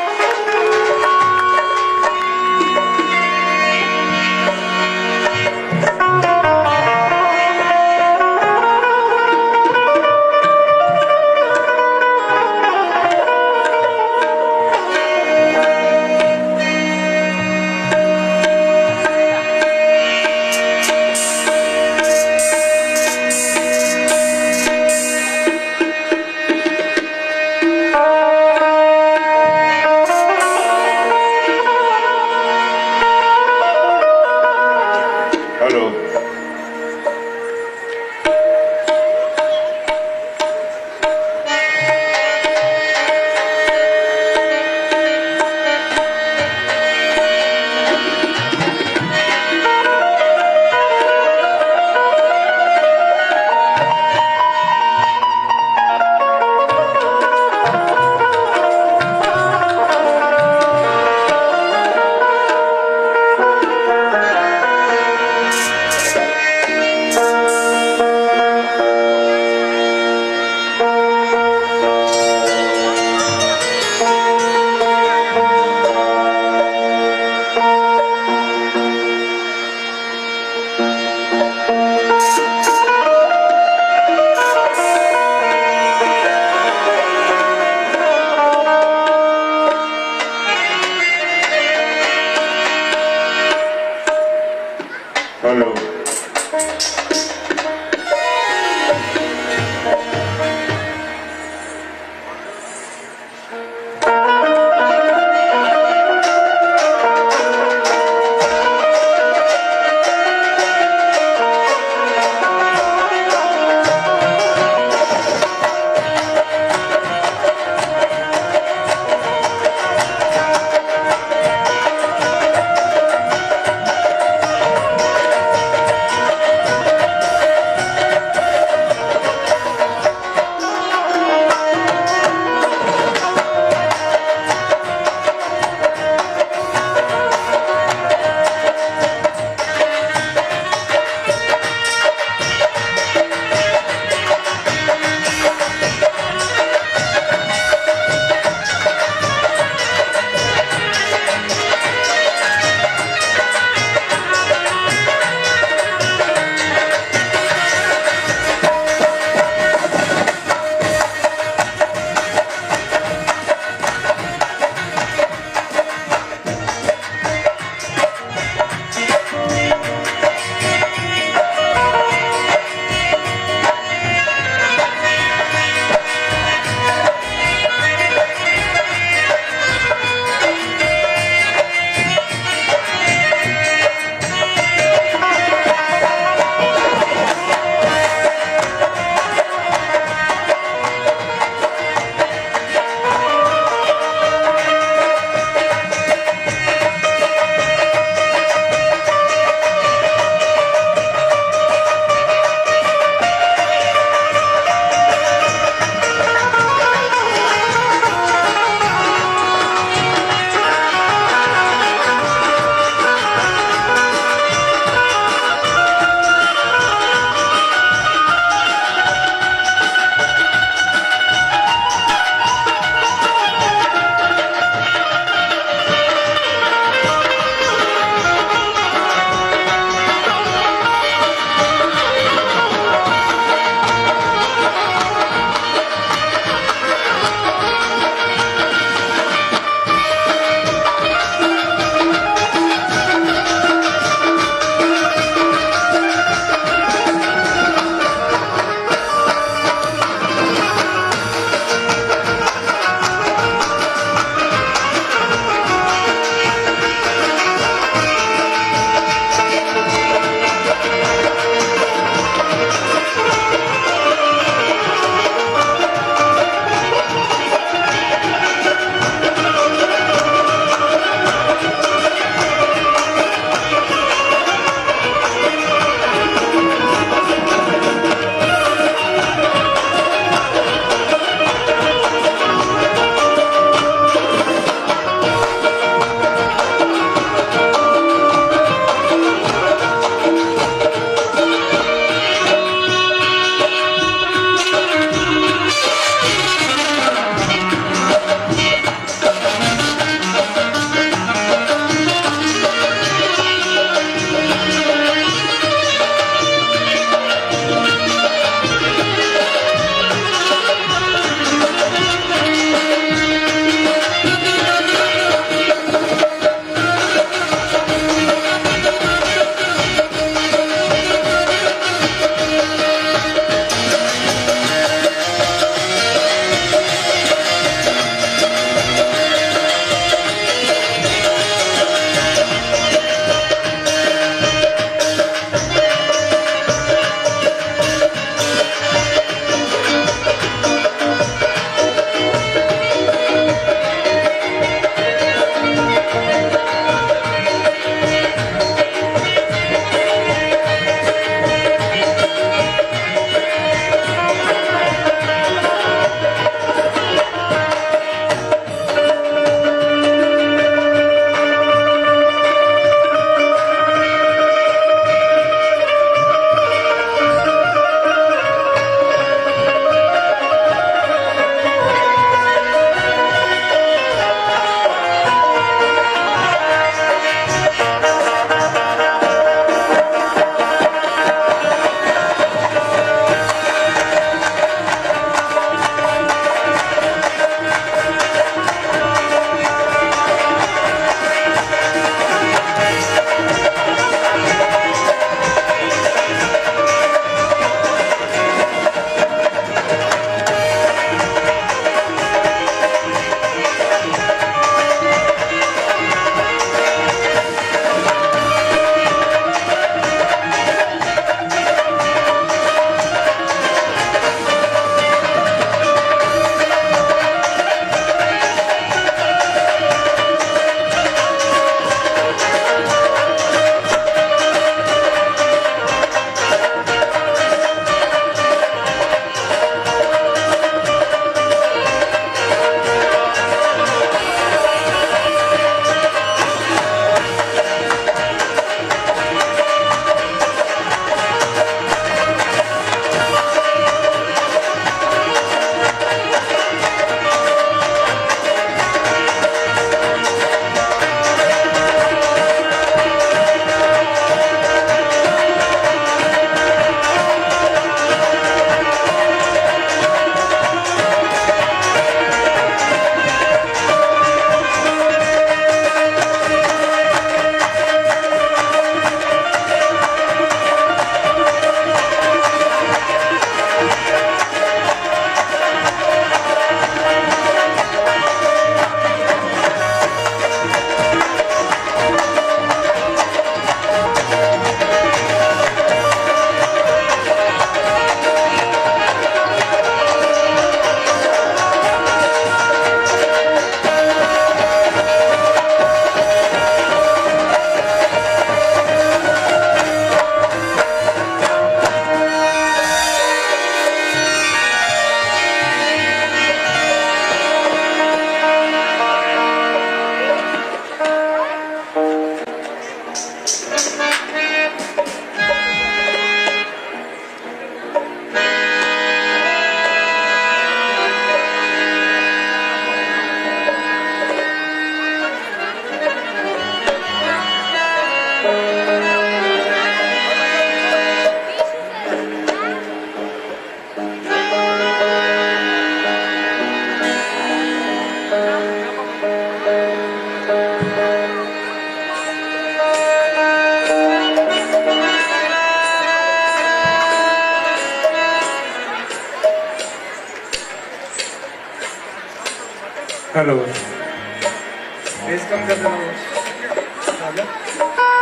Speaker 4: हेलो।
Speaker 1: बेस कम कर देना,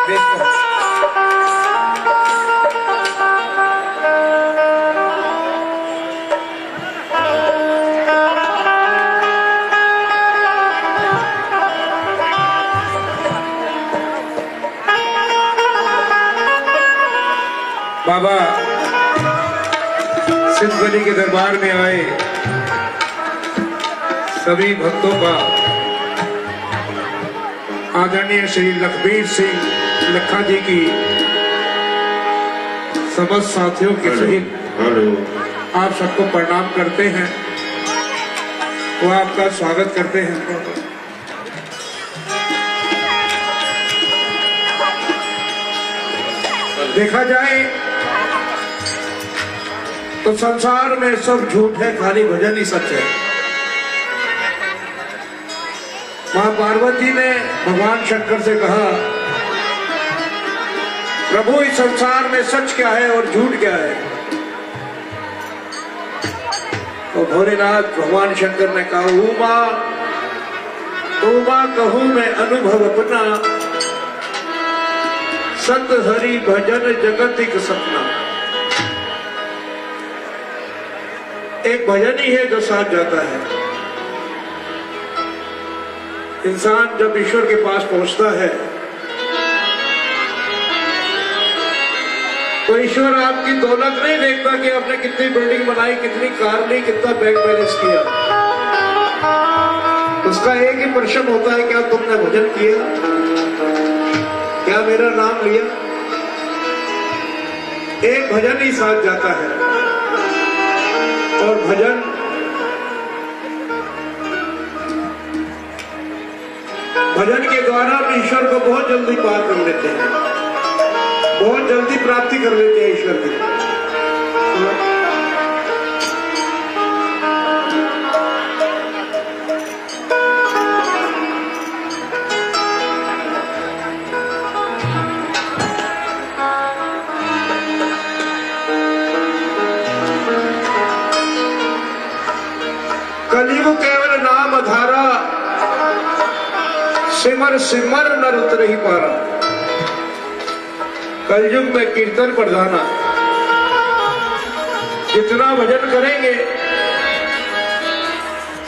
Speaker 1: बेस कम।
Speaker 4: बाबा सिद्ध बलि के दरबार में आए सभी भक्तों का आदरणीय श्री लखबीर सिंह लखा जी की समस्त साथियों के सहित आप सबको प्रणाम करते हैं, वो आपका स्वागत करते हैं। देखा जाए तो संसार में सब झूठ है, खाली भजन ही सच है। मां पार्वती ने भगवान शंकर से कहा, प्रभु इस संसार में सच क्या है और झूठ क्या है? तो भोलेनाथ भगवान शंकर ने कहा, उमा कहूं मैं अनुभव अपना, सत हरि भजन जगत एक सपना। एक भजन ही है जो साथ जाता है। इंसान जब ईश्वर के पास पहुंचता है तो ईश्वर आपकी दौलत नहीं देखता कि आपने कितनी बिल्डिंग बनाई, कितनी कार ली, कितना बैंक बैलेंस किया। उसका एक ही प्रश्न होता है, क्या तुमने भजन किया, क्या मेरा नाम लिया? एक भजन ही साथ जाता है। और भजन के द्वारा हम ईश्वर को बहुत जल्दी पार कर लेते हैं, बहुत जल्दी प्राप्ति कर लेते हैं ईश्वर की। कलयुग केवल नाम धारा, सिमर सिमर नर उतर ही पारा। कलयुग में कीर्तन प्रधाना, जितना भजन करेंगे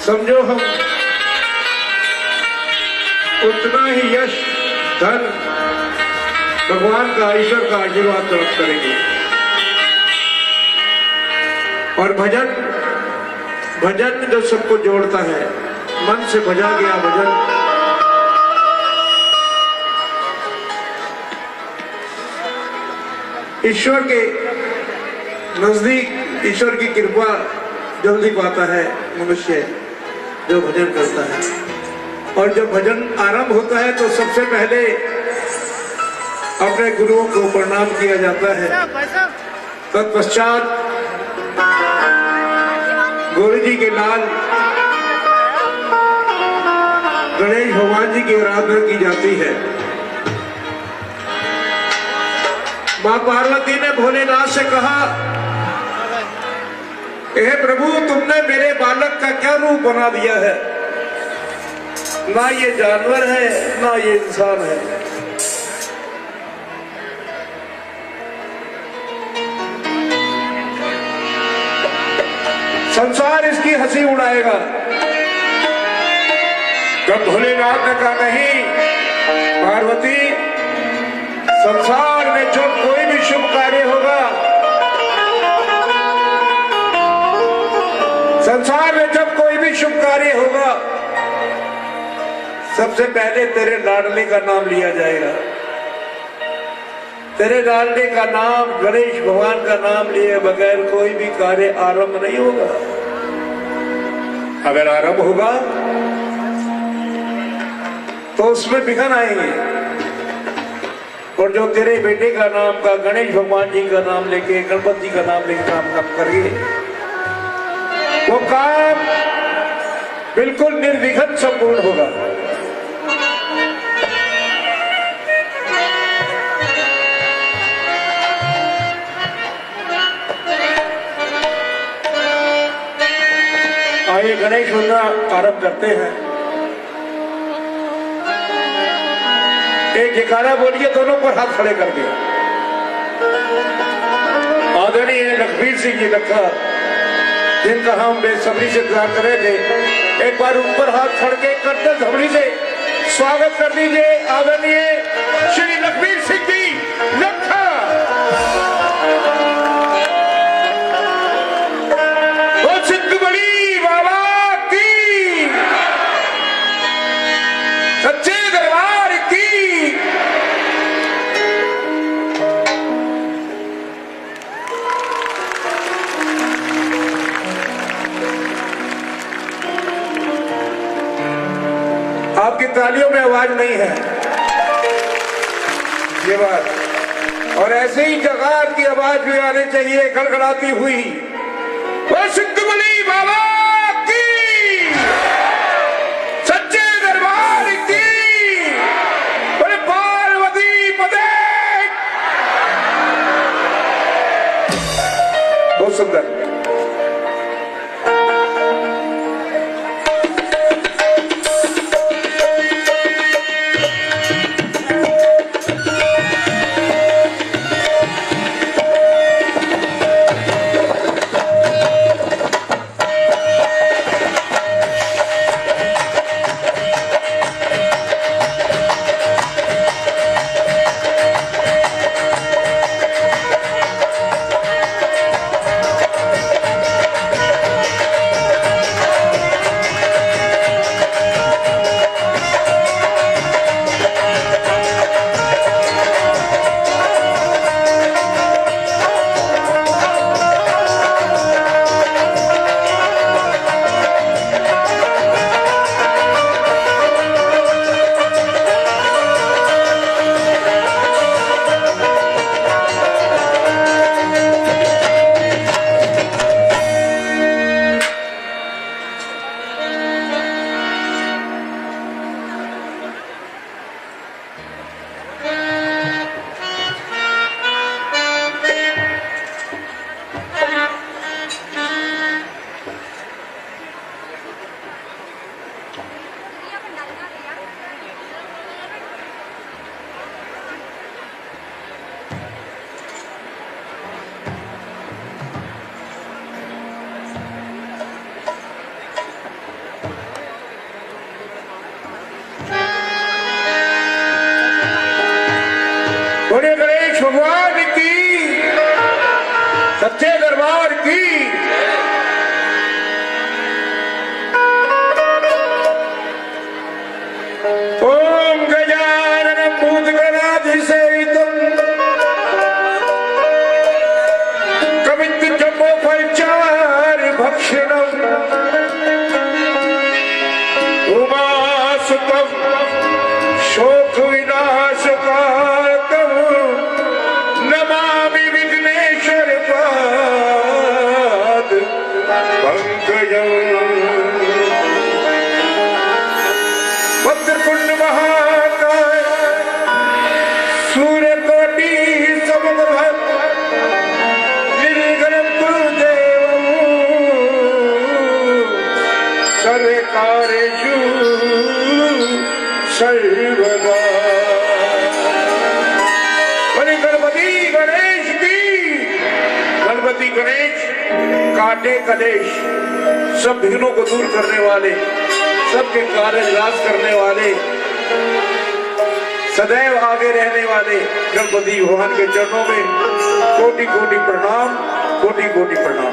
Speaker 4: समझो हम उतना ही यश धन भगवान का, ईश्वर का आशीर्वाद प्राप्त करेंगे। और भजन जो सबको जोड़ता है, मन से भजा गया भजन ईश्वर के नजदीक, ईश्वर की कृपा जल्दी पाता है मनुष्य जो भजन करता है। और जब भजन आरंभ होता है तो सबसे पहले अपने गुरुओं को प्रणाम किया जाता है। तत्पश्चात गुरु जी के लाल गणेश भगवान जी की आराधना की जाती है। मां पार्वती ने भोलेनाथ से कहा, हे प्रभु तुमने मेरे बालक का क्या रूप बना दिया है? ना ये जानवर है ना ये इंसान है। संसार इसकी हंसी उड़ाएगा। तब भोलेनाथ ने कहा, नहीं पार्वती, संसार में जब कोई भी शुभ कार्य होगा, संसार में जब कोई भी शुभ कार्य होगा, सबसे पहले तेरे लाडले का नाम लिया जाएगा। तेरे लाडले का नाम, गणेश भगवान का नाम लिए बगैर कोई भी कार्य आरंभ नहीं होगा। अगर आरंभ होगा तो उसमें विघ्न आएंगे। और जो तेरे बेटे का नाम का, गणेश भगवान जी का नाम लेके, गणपति का नाम लेके काम करेंगे, वो काम बिल्कुल निर्विघ्न संपूर्ण होगा। आइए गणेश वंदना आरंभ करते हैं। एक जयकारा बोलिए दोनों पर हाथ खड़े करके। आदरणीय लखबीर सिंह जी लखा, जिनका हम बेसब्री से इंतजार कर रहे थे, एक बार ऊपर हाथ खड़ के करते धमनी से स्वागत कर दीजिए आदरणीय श्री लखबीर सिंह जी लखा। वो सिद्धबली बाबा की, सच्चे दरबार की। आपकी तालियों में आवाज नहीं है ये बात, और ऐसे ही जगह आपकी आवाज भी आनी चाहिए गड़गड़ाती हुई। वो सिद्धबली बाबा की, सच्चे दरबार की, बोले पार्वती पदे। बहुत सुंदर। बोले गणेश भगवान की, सच्चे दरबार की। ओम गजानन भूतगणाधिसेवितं कवित्त जम्बो फलचार भक्षणम् उमासुतं शोक विनाशकारकम् नमामि विघ्नेश्वर पाद पंकजम्। वक्रतुंड महाकाय सूर्यकोटि समप्रभ निर्विघ्नं कुरु देवम् सर्वकार्येषु सर्वदा। गणपति गणेश की, गणपति गणेश काटे कलेश, सब विघ्नों को दूर करने वाले, सबके कार्य विलास करने वाले, सदैव आगे रहने वाले गणपति भगवान के चरणों में कोटि कोटि प्रणाम, कोटि कोटि प्रणाम।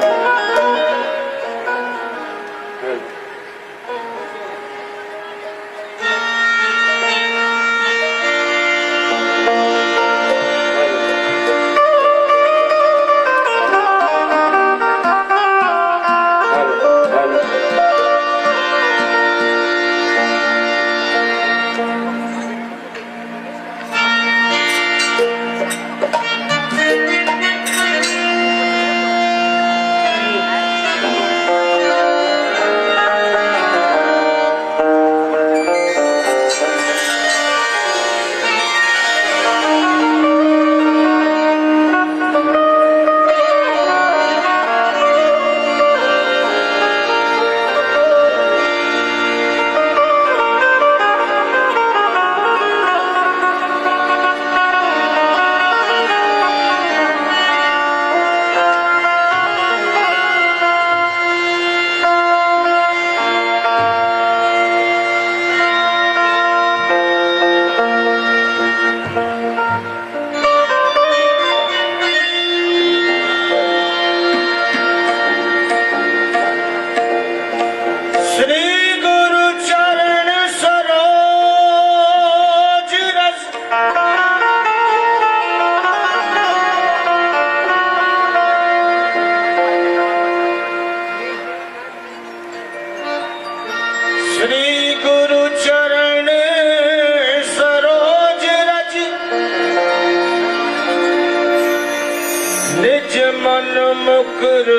Speaker 5: कर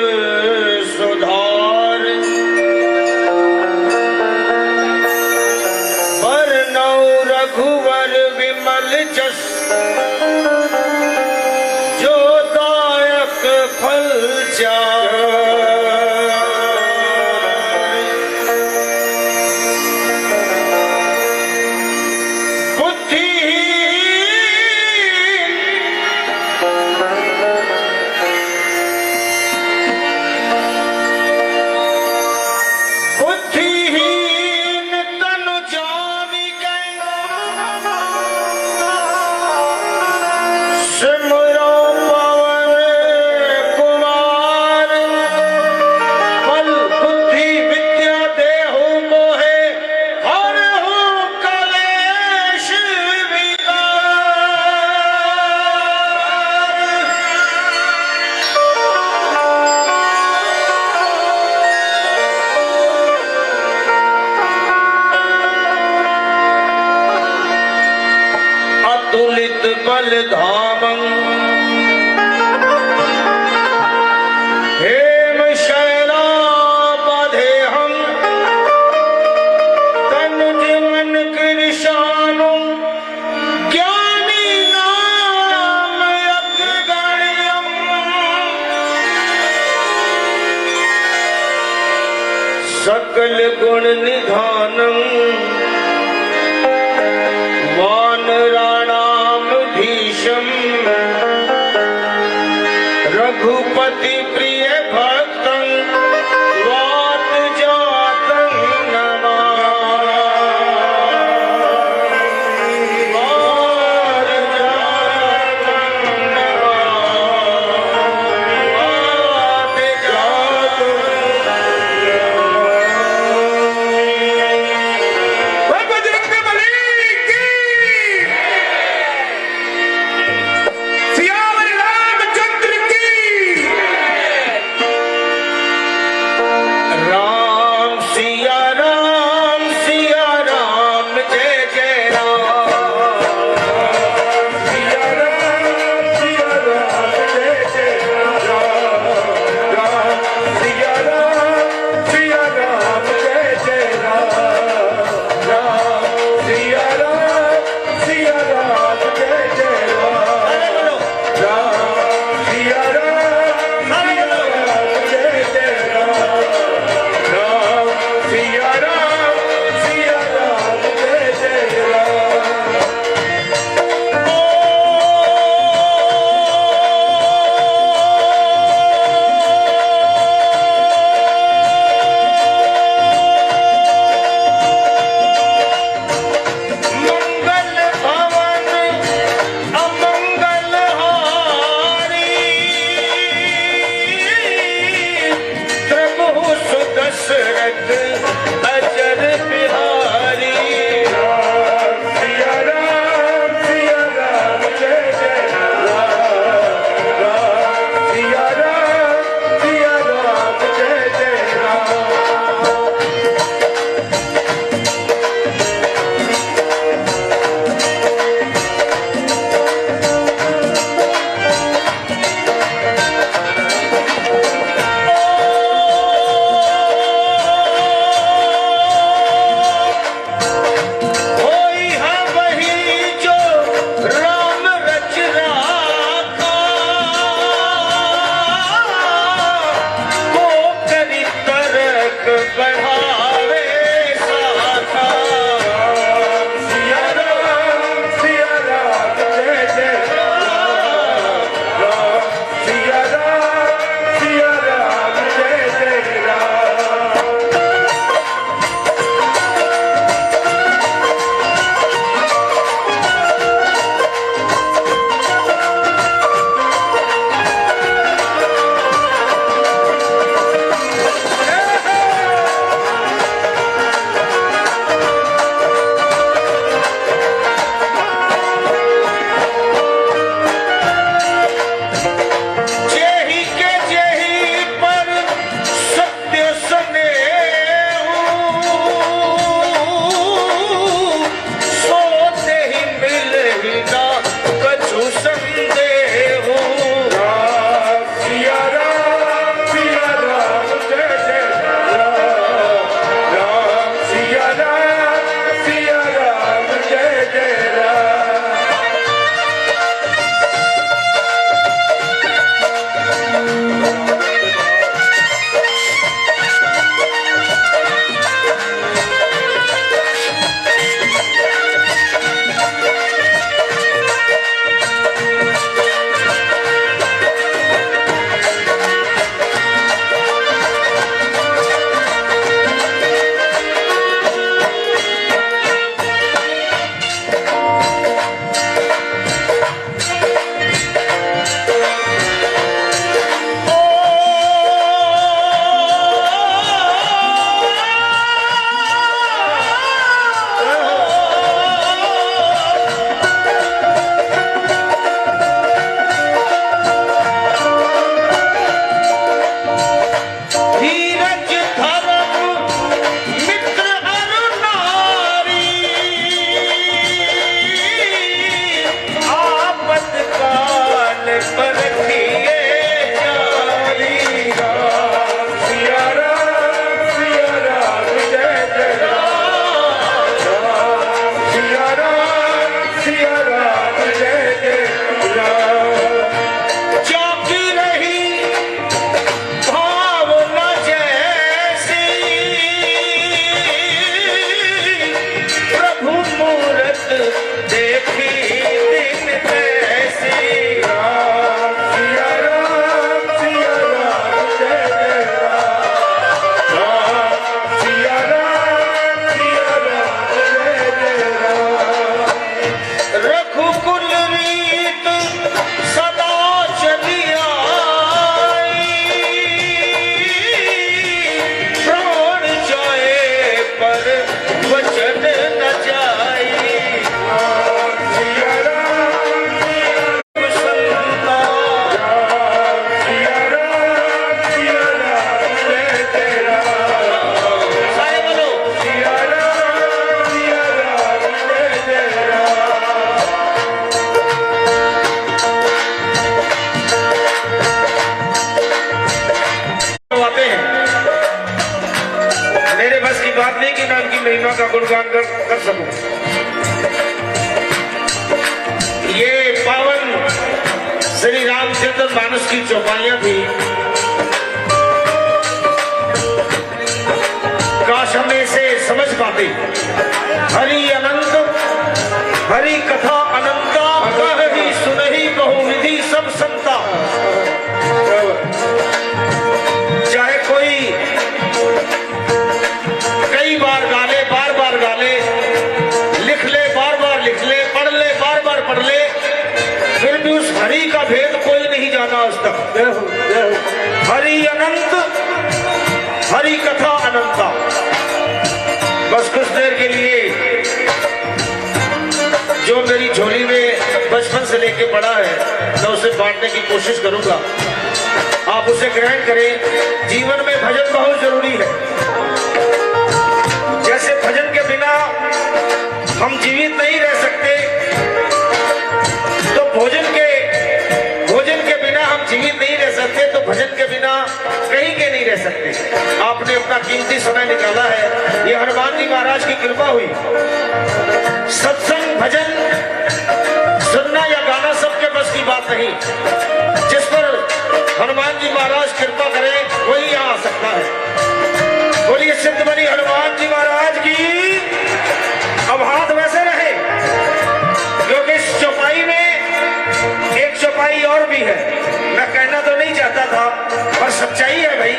Speaker 5: सुधार बरनौ रघुवर विमल जस जो दायक फल चार बुद्धिहीन तनु जानी गए सिमरो पवन कुमार बल बुद्धि विद्या देहु मोहे हरहु कलेश अतुलित बल धामं हेम शैलापदेहं तनु जीवन कृशानु ज्ञानी नाम यज्ञगण्यं सकल गुण निधानं वानराणाम भीषम रघुपति प्रिय भक्तं वात जातं नमामि वात जातं नमामि वात जातं नमामि बात नहीं कि मैं उनकी महिमा का गुणगान कर सकूं। ये पावन श्री रामचंद्र मानस की चौपाइयां थी, काश हम इसे समझ पाते। हरि अनंत हरि कथा अनंता, कहि सुनहि बहुनिधि सब संता। चाहे कोई कई बार गाले, बार बार गाले, लिख ले, बार बार लिख ले, पढ़ ले, बार बार पढ़ ले, फिर भी उस हरि का भेद कोई नहीं जाना आज तक। हरि अनंत हरि कथा अनंता। बस कुछ देर के लिए जो मेरी झोली में बचपन से लेके पड़ा है, मैं उसे बांटने की कोशिश करूंगा। आप उसे ग्रहण करें। जीवन में भजन बहुत जरूरी है। जैसे भजन के बिना हम जीवित नहीं रह सकते, तो भोजन के बिना हम जीवित नहीं रह सकते, तो भजन के बिना कहीं के नहीं रह सकते। आपने अपना कीमती समय निकाला है, ये हनुमान जी महाराज की कृपा हुई। सत्संग भजन सुनना या गाना सबके बस की बात नहीं। जिस पर हनुमान जी महाराज कृपा करें वही यहाँ आ सकता है। बोलिए सिद्ध बनी हनुमान जी महाराज की। अब हाथ वैसे रहे, क्योंकि इस चौपाई में एक चौपाई और भी है। मैं कहना तो नहीं चाहता था, पर सच्चाई है भाई।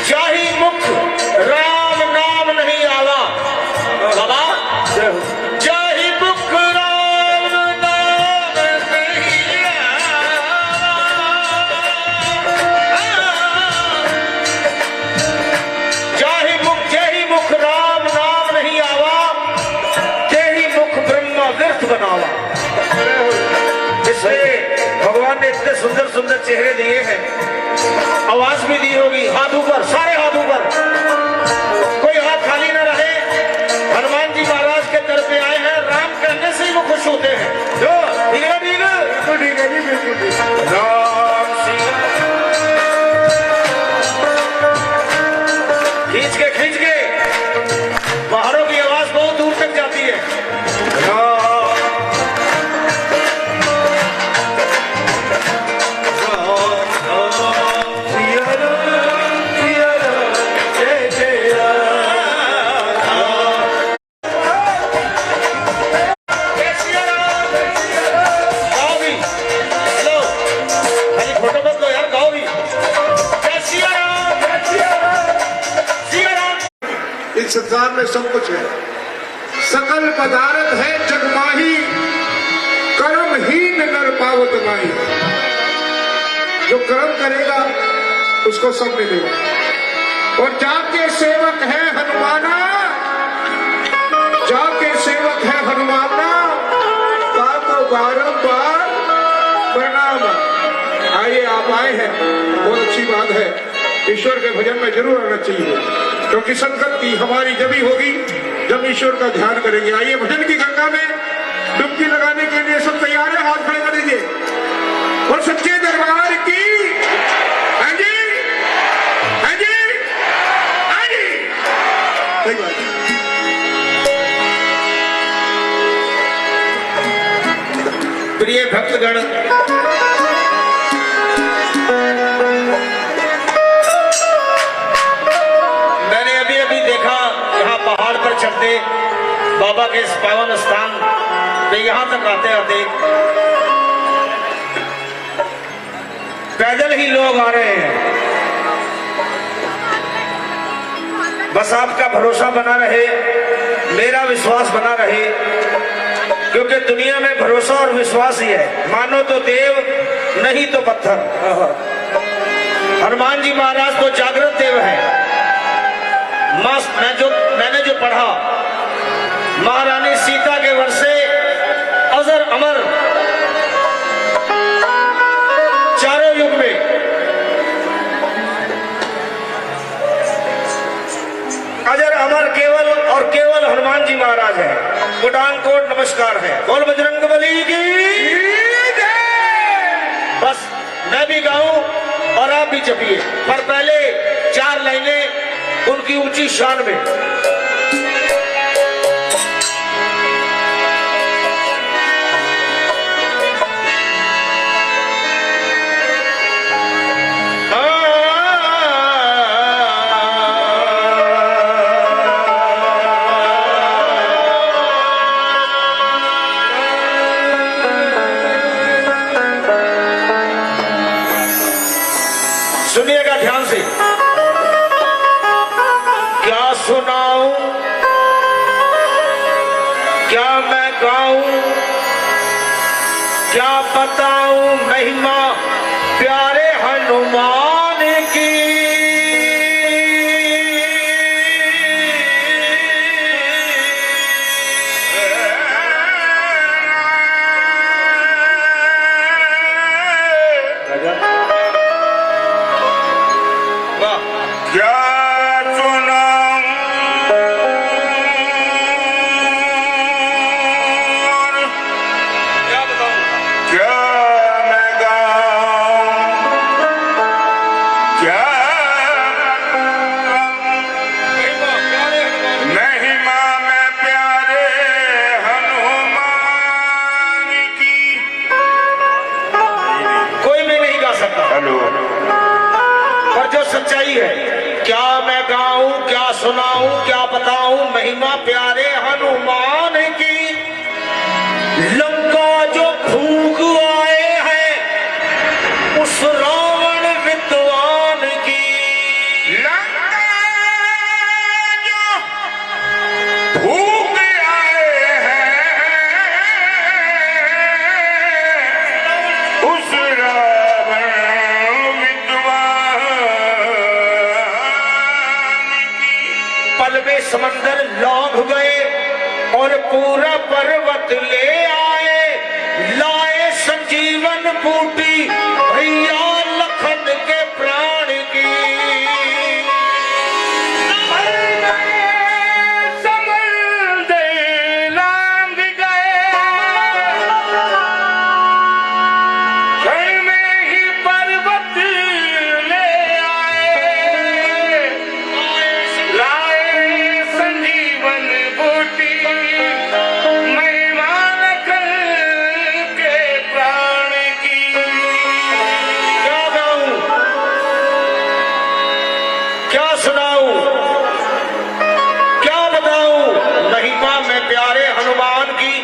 Speaker 5: जाहि मुख राम नाम नहीं आवा, बाबा जाहि मुख राम नाम नहीं आवा, जाहि मुख राम नाम नहीं आवा, तेहि मुख ब्रह्मा व्यर्थ बनावा। इसलिए भगवान ने इतने सुंदर सुंदर चेहरे दिए हैं, आवाज भी दी होगी। हाथ ऊपर, सारे हाथ ऊपर, कोई हाथ खाली ना रहे। हनुमान जी महाराज के दर पे आए हैं, राम कहने से ही वो खुश होते हैं। जो ठीक है, ठीक है, बिल्कुल ठीक है जी, बिल्कुल ठीक है। राम खींच के पहाड़ों की आवाज बहुत दूर तक जाती है।
Speaker 6: इस संसार में सब कुछ है, सकल पदार्थ है जगमाही, कर्महीन नर पावत माही। जो कर्म करेगा उसको सब मिलेगा। और जाके सेवक है हनुमाना, जाके सेवक है हनुमाना, ताको बारंबार प्रणाम। आइए, आप आए हैं, बहुत अच्छी बात है। ईश्वर के भजन में जरूर आना चाहिए, क्योंकि संगति हमारी जभी होगी जब ईश्वर का ध्यान करेंगे। आइए, भजन की गंगा में डुबकी लगाने के लिए सब तैयार है, हाथ खड़े कर दीजिए। और सच्चे दरबार की हाँ जी, हाँ जी, हाँ जी, सही बात है।
Speaker 5: प्रिय भक्तगण, पहाड़ पर चढ़ते बाबा के इस पावन स्थान पे यहां तक आते आते पैदल ही लोग आ रहे हैं। बस आपका भरोसा बना रहे, मेरा विश्वास बना रहे, क्योंकि दुनिया में भरोसा और विश्वास ही है। मानो तो देव, नहीं तो पत्थर। हनुमान जी महाराज तो जागृत देव है। मैंने जो पढ़ा, महारानी सीता के वर्षे अजर अमर चारों युग में अजर अमर केवल और केवल हनुमान जी महाराज है। कोटान कोट नमस्कार है। बोल बजरंग बली की जय। बस मैं भी गाऊं और आप भी जपिए, पर पहले 4 लाइनें उनकी ऊंची शान में। सुनिएगा ध्यान से, क्या सुनाऊं, क्या मैं गाऊं, क्या बताऊं महिमा प्यारे हनुमान की।
Speaker 6: क्या सुनाऊं,
Speaker 5: क्या बताऊं,
Speaker 6: क्या मैं गाऊं, क्या महिमा में प्यारे हनुमान की।
Speaker 5: कोई भी नहीं गा सकता।
Speaker 6: हेलो,
Speaker 5: पर जो सच्चाई है, क्या मैं गाऊं, क्या सुनाऊं, क्या बताऊं महिमा प्यारे हनुमान की। लंका जो फूंक आए हैं उस रावण विद्वान की।
Speaker 6: लंका जो भूख आए हैं उस रावण विद्वान की।
Speaker 5: पल में समंदर लौंघ गए और पूरा पर्वत ले आए। लाए संजीवन बूटी भैया लखन के प्राण की।
Speaker 6: समंदर लांघ गए, क्षण में ही पर्वत ले आए। लाए संजीवन बूटी महिमा लखन के प्राण की।
Speaker 5: क्या गाऊं, क्या सुनाऊं, क्या बताऊं महिमा में प्यारे हनुमान की।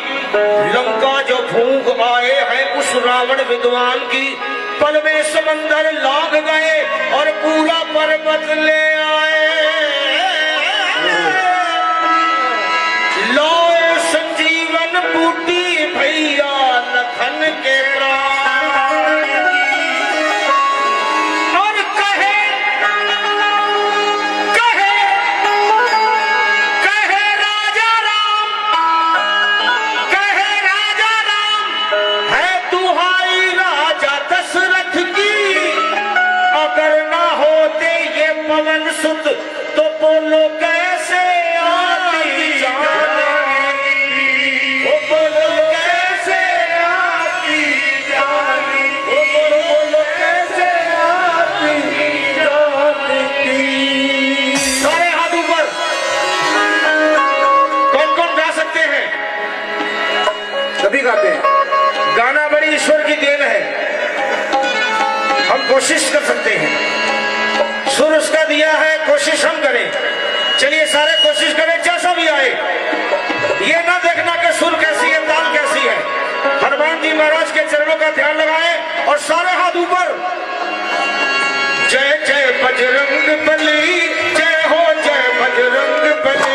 Speaker 5: लंका जो फूंक आए हैं उस रावण विद्वान की। पल में समंदर लांघ गए और पूरा पर्वत ले आए। लाए संजीवन बूटी भैया लखन के प्राण की। और कहे कहे कहे राजा राम, कहे राजा राम है दुहाई राजा दशरथ की। अगर ना होते ये पवन सुत तो बोलो कैसे आती जान। वो बोलो कैसे आती जान, वो बोलो कैसे आती जान की। सारे हाथ ऊपर। कौन कौन गा सकते हैं?
Speaker 4: सभी गाते हैं।
Speaker 5: गाना बड़ी ईश्वर की देन है, हम कोशिश कर सकते हैं। सुर उसका दिया है, कोशिश हम करें। चलिए सारे कोशिश करें, जैसा भी आए। ये ना देखना कि सुर कैसी है, ताल कैसी है। हनुमान जी महाराज के चरणों का ध्यान लगाएं और सारे हाथ ऊपर। जय जय बजरंग बली, जय हो जय बजरंग बली।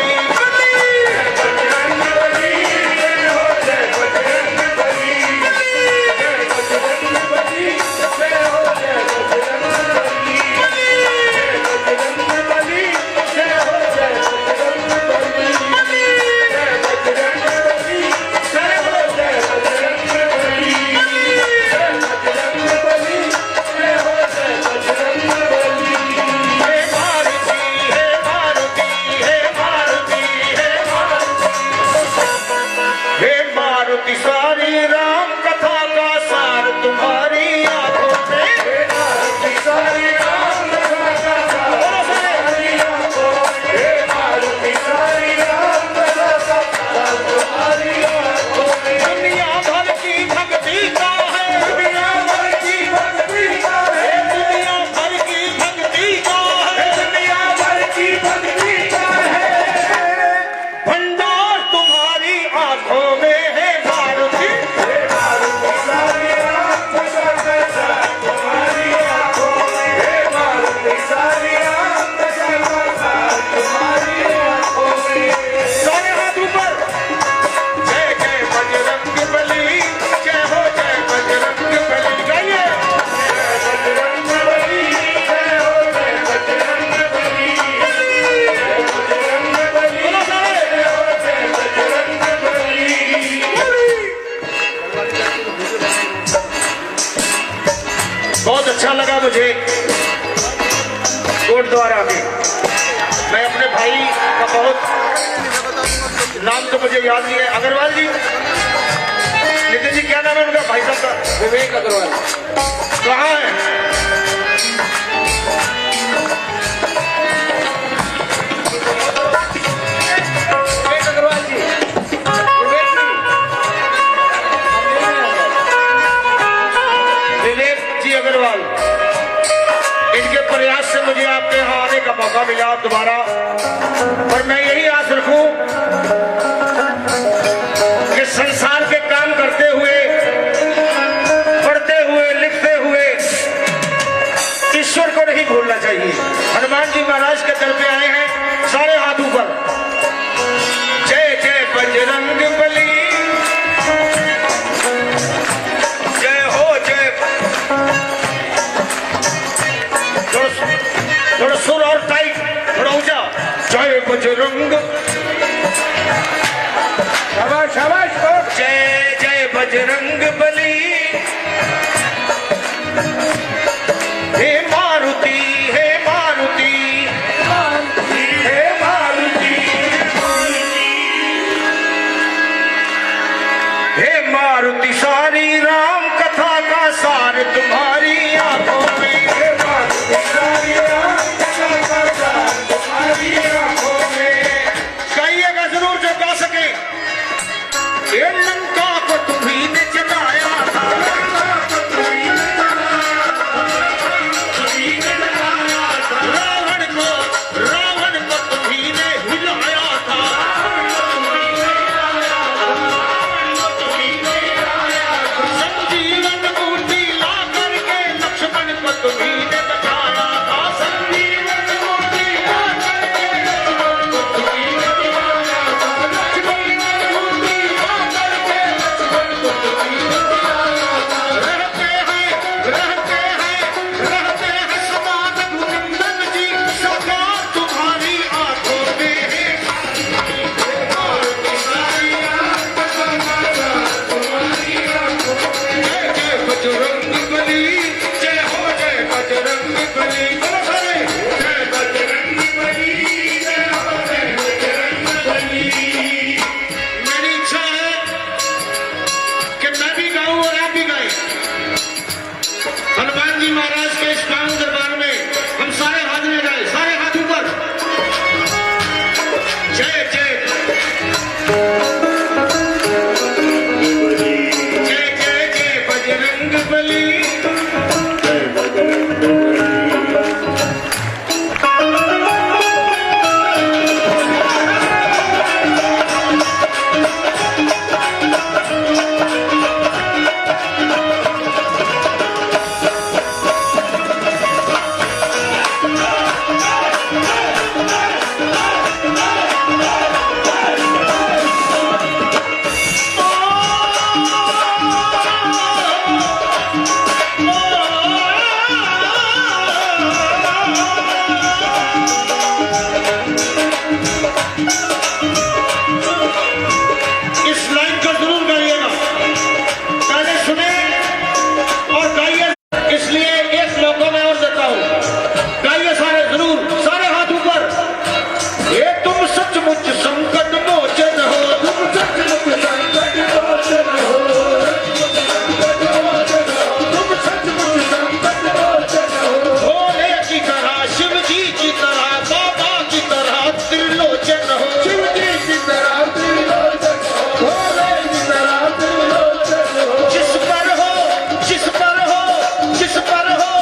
Speaker 5: कोट द्वारा के। मैं अपने भाई का बहुत नाम तो मुझे याद नहीं है, अग्रवाल जी, नितिन जी क्या नाम है उनका भाई साहब का?
Speaker 2: विवेक अग्रवाल।
Speaker 5: कहाँ है?
Speaker 2: विवेक अग्रवाल जी,
Speaker 5: विवेक जी अग्रवाल, इनके प्रयास से मुझे आपके यहाँ आने का मौका मिला दोबारा। और मैं यही आस रखूं कि संसार के काम करते हुए, पढ़ते हुए, लिखते हुए ईश्वर को नहीं भूलना चाहिए। हनुमान जी महाराज के दर पे आए हैं, सारे हाथ ऊपर। जय जय बजरंग बली, जय हो जय। थोड़ा सुर और टाइट, थोड़ा ऊंचा। जय बजरंग,
Speaker 6: शाबाश शाबाश।
Speaker 5: जय जय बजरंग बली। हे मारुति, हे मारुति, हे मारुति, हे मारुति, सारी राम कथा का सार तुम्हारी आंखों में। हे मारुति, सारी राम कथा का सार तुम्हारी आंखों में। गाइएगा जरूर जो गा सके। ये लंका को तुम्ही ने जलाया था, रावण को तुम्ही ने हिलाया था, संजीवन मूर्ति ला करके लक्ष्मण को तुम्ही ने बचाया था, संजीवन मूर्ति ला करके लक्ष्मण को तुम्ही ने बचाया था, लक्ष्मण मूर्ति ला करके लक्ष्मण को तुम्ही ने बचाया था। रहते हैं सदा रघुनंदन जी, सरकार तुम्हारी आंखों में है। जय जय बजरंग बली, जय हो जय बजरंग बली। बोलो सारे, जय बजरंग बली, जय हो जय बजरंग बली। मेरी इच्छा है कि मैं भी गाऊं और आप भी गाएं। हनुमान जी महाराज के इस पावन दरबार में हम सारे हाथ में गाए, सारे हाथ ऊपर। जय जय जय जय जय बजरंग बली। इस लाइन को जरूर गाइएगा, पहले सुने और गाइए। इसलिए एक मौका मैं और देता हूं, गाइए सारे जरूर, सारे हाथ ऊपर। ये तुम सचमुच संकट मोचन हो, तुम सचमुच संकट मोचन हो, तुम सचमुच संकट मोचन हो। भोले की तरह, शिव जी की तरह, बाबा की तरह त्रिलोचन हो, शिव जी की तरह त्रिलोचन हो, भोले की तरह त्रिलोचन हो। जिस पर हो, जिस पर हो, जिस पर हो,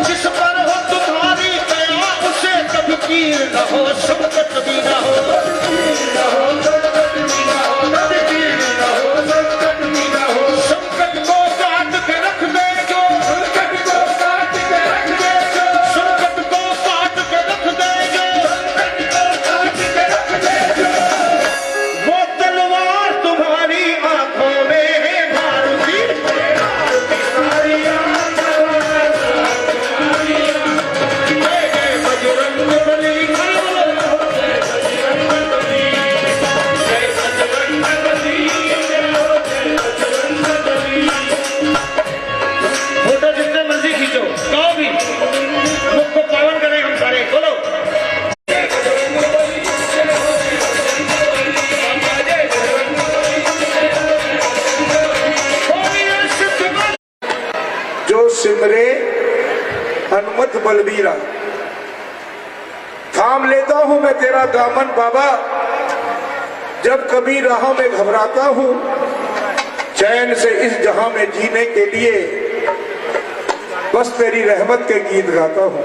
Speaker 5: जिस पर हो तुम्हारी दया, उसे कभी पीर न हो, संकट भी न हो, संकट को काट के रख दे जो, संकट को काट के रख दे जो, संकट को काट के रख दे जो, संकट को काट के रख दे जो। वो तलवार तुम्हारी आंखों में है मारुति, सारी आंखों में। जय जय बजरंग बली।
Speaker 6: कबीरा, थाम लेता हूं मैं तेरा दामन बाबा, जब कभी राहों में घबराता हूं, चैन से इस जहां में जीने के लिए बस तेरी रहमत के गीत गाता हूं।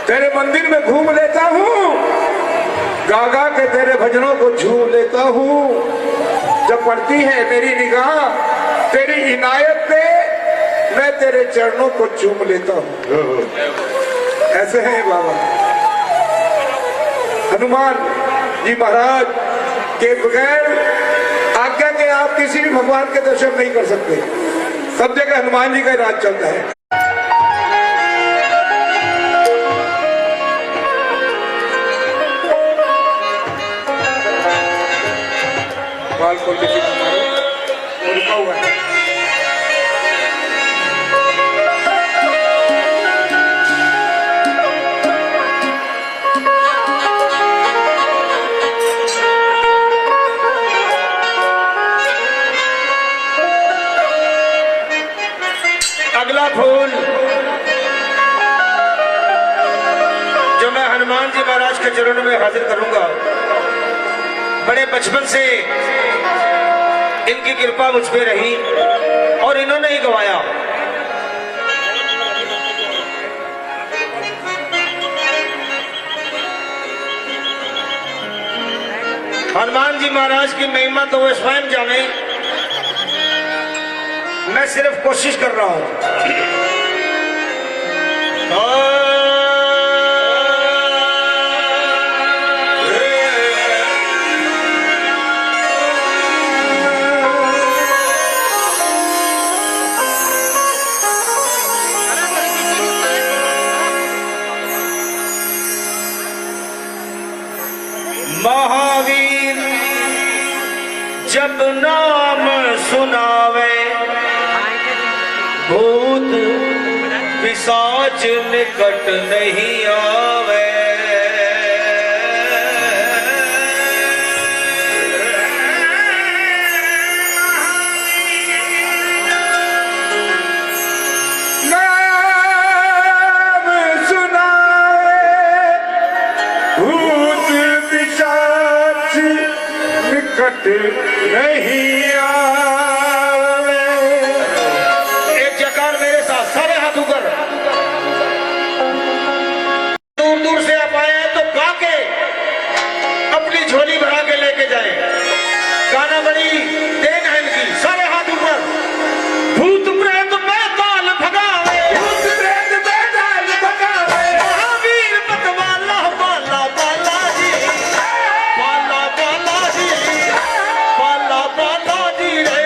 Speaker 6: तेरे मंदिर में घूम लेता हूं, गा गा के तेरे भजनों को झूम लेता हूं। जब पड़ती है मेरी निगाह तेरी इनायत पे, मैं तेरे चरणों को चूम लेता हूं। ऐसे हैं बाबा हनुमान जी महाराज के बगैर आज्ञा के आप किसी भी भगवान के दर्शन नहीं कर सकते। सब जगह हनुमान जी का राज चलता है। बाल खोल के सीधा मारो, वो रुका हुआ है।
Speaker 5: अगला फूल जो मैं हनुमान जी महाराज के चरणों में हाजिर करूंगा, बड़े बचपन से इनकी कृपा मुझ पे रही और इन्होंने ही गवाया। हनुमान जी महाराज की महिमा तो वे स्वयं जाने, मैं सिर्फ कोशिश कर रहा हूं। महावीर जब नाम सुनावे, भूत पिशाच निकट नहीं आवे।
Speaker 6: नाम सुनावे, भूत पिशाच निकट नहीं आवे।
Speaker 5: एक जयकार मेरे साथ, सारे हाथ ऊपर। दूर दूर से आप आए हैं तो गा के अपनी झोली भरा के लेके जाए। गाना बड़ी देन है इनकी। सारे हाथ ऊपर। भूत प्रेत बेताल भगावे,
Speaker 6: भूत प्रेत बेताल भगावे,
Speaker 5: महावीर मतवाला बाला बाला जी, बाला बाला जी, बाला बाला जी रे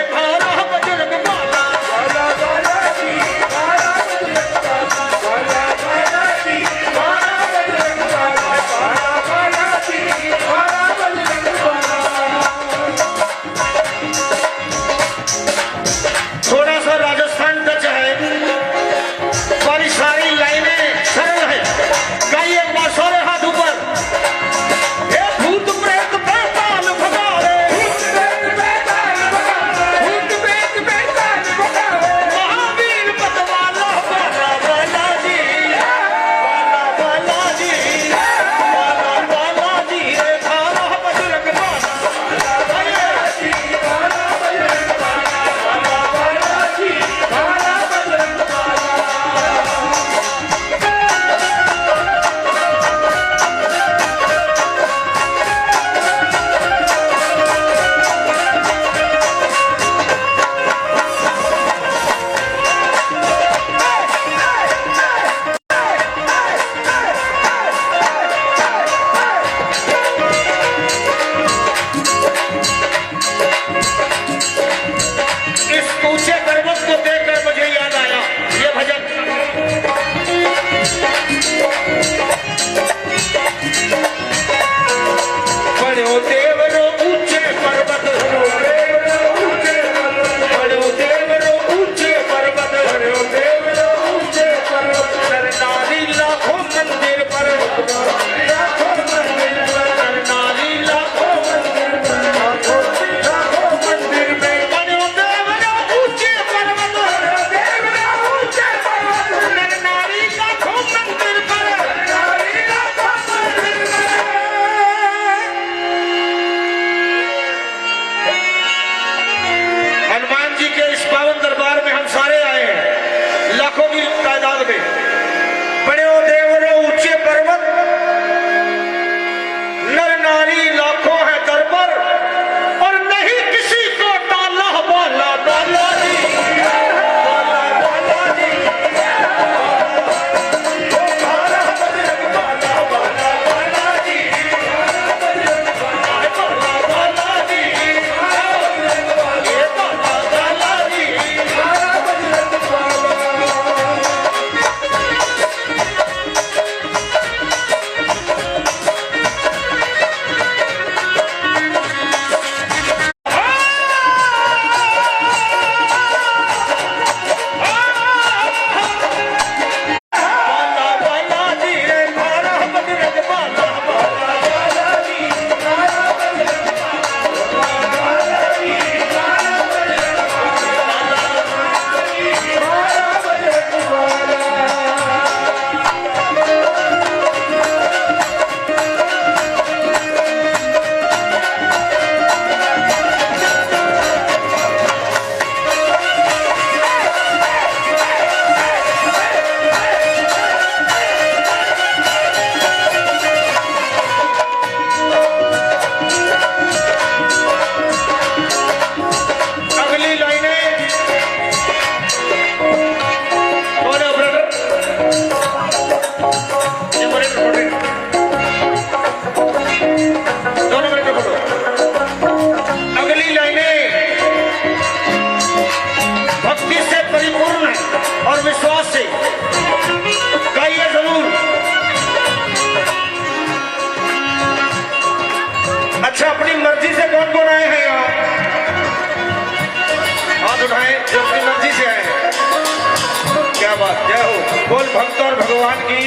Speaker 5: बोल भक्त और भगवान की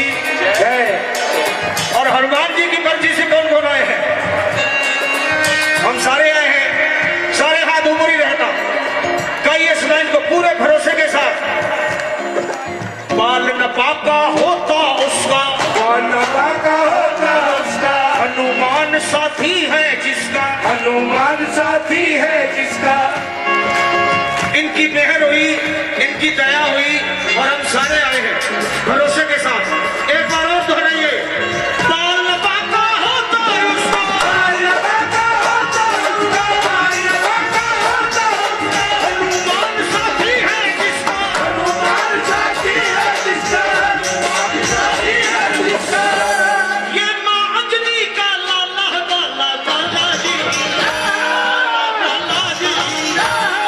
Speaker 5: जय। और हनुमान जी की मर्जी से कौन कौन आए हैं? हम सारे आए हैं, सारे हाथ ऊपर ही रहना। कई इस लाइन को पूरे भरोसे के साथ। बाल न पाका होता उसका,
Speaker 6: बाल न पाका होता उसका,
Speaker 5: हनुमान साथी है जिसका,
Speaker 6: हनुमान साथी है जिसका।
Speaker 5: इनकी मेहर हुई, इनकी दया हुई और हम सारे आए हैं भरोसे के साथ। एक बार और दोहराइए, बाल न पाका होता उसका,
Speaker 6: बाल न पाका होता उसका, बाल न पाका होता उसका,
Speaker 5: हनुमान साथी है जिसका,
Speaker 6: हनुमान साथी है जिसका, हनुमान साथी है जिसका।
Speaker 5: ये माँ अंजनी का लाला बाला बाला जी, बाला जी,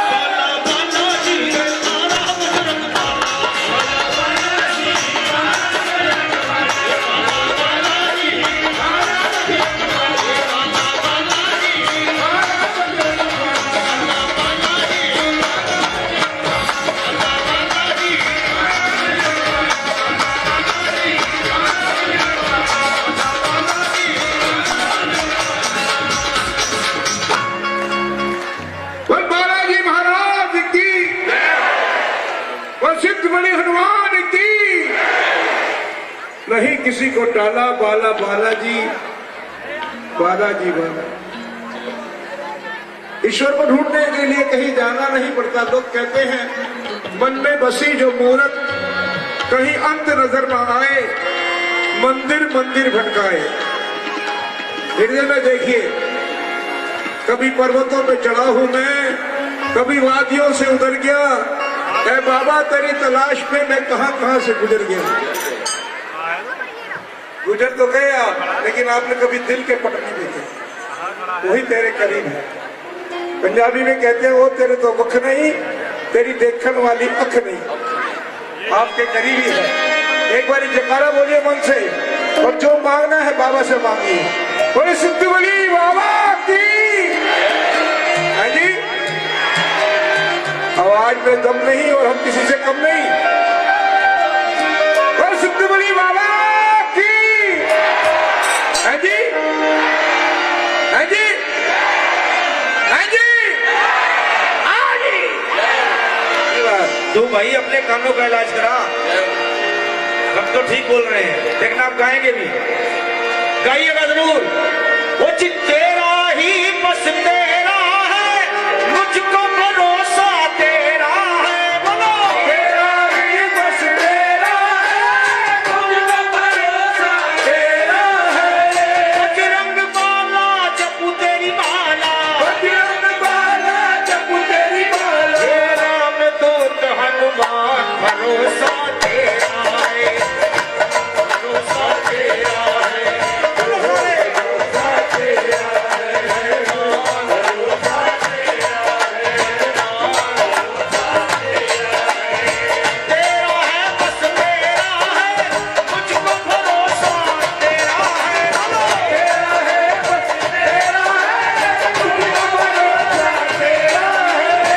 Speaker 5: बाला बाला जी, तारा बजरंग बाला, बाला जी,
Speaker 6: बोल बालाजी महाराज की, बोल सिद्धमणि हनुमान की। नहीं किसी को टाला, बाला बालाजी, बालाजी बाला। ईश्वर को ढूंढने के लिए कहीं जाना नहीं पड़ता। लोग कहते हैं मन में बसी जो मूरत कहीं अंत नजर न आए, मंदिर मंदिर भटकाए। हृदय में देखिए, कभी पर्वतों पे चढ़ा हूं मैं, कभी वादियों से उतर गया। ऐ बाबा तेरी तलाश पे मैं कहां कहां से गुजर गया। गुजर तो गए आप, लेकिन आपने कभी दिल के पट नहीं देखे। वही तेरे करीब है। पंजाबी में कहते हैं वो तेरे तो मुख नहीं, तेरी देखने वाली अख नहीं। आपके करीब ही है। एक बार जयकारा बोलिए मन से, और जो मांगना है बाबा से मांगिए। बोले सिद्धमणि बाबा की। हाँ जी, आवाज में दम नहीं और हम किसी से कम नहीं। बोले सिद्धमणि बाबा की। हाँ जी, हाँ जी, हाँ जी, हाँ जी।
Speaker 4: तू भाई अपने कानों का इलाज करा। अब तो ठीक बोल रहे हैं, देखना आप गाएंगे भी।
Speaker 5: गाइएगा जरूर। वो तेरा ही बस तेरा है, मुझको भरोसा तेरा है। बोलो
Speaker 6: तेरा ही बस तेरा है, मुझको भरोसा तेरा है।
Speaker 5: बजरंग बाला जपू तेरी माला,
Speaker 6: बजरंग बाला जपू तेरी माला।
Speaker 5: हे राम दूत हनुमान भरोसा तेरा है, भरोसा तेरा है। तेरा है बस तेरा है, मुझको भरोसा तेरा है। बोलो
Speaker 6: तेरा है बस तेरा है, मुझको भरोसा तेरा है।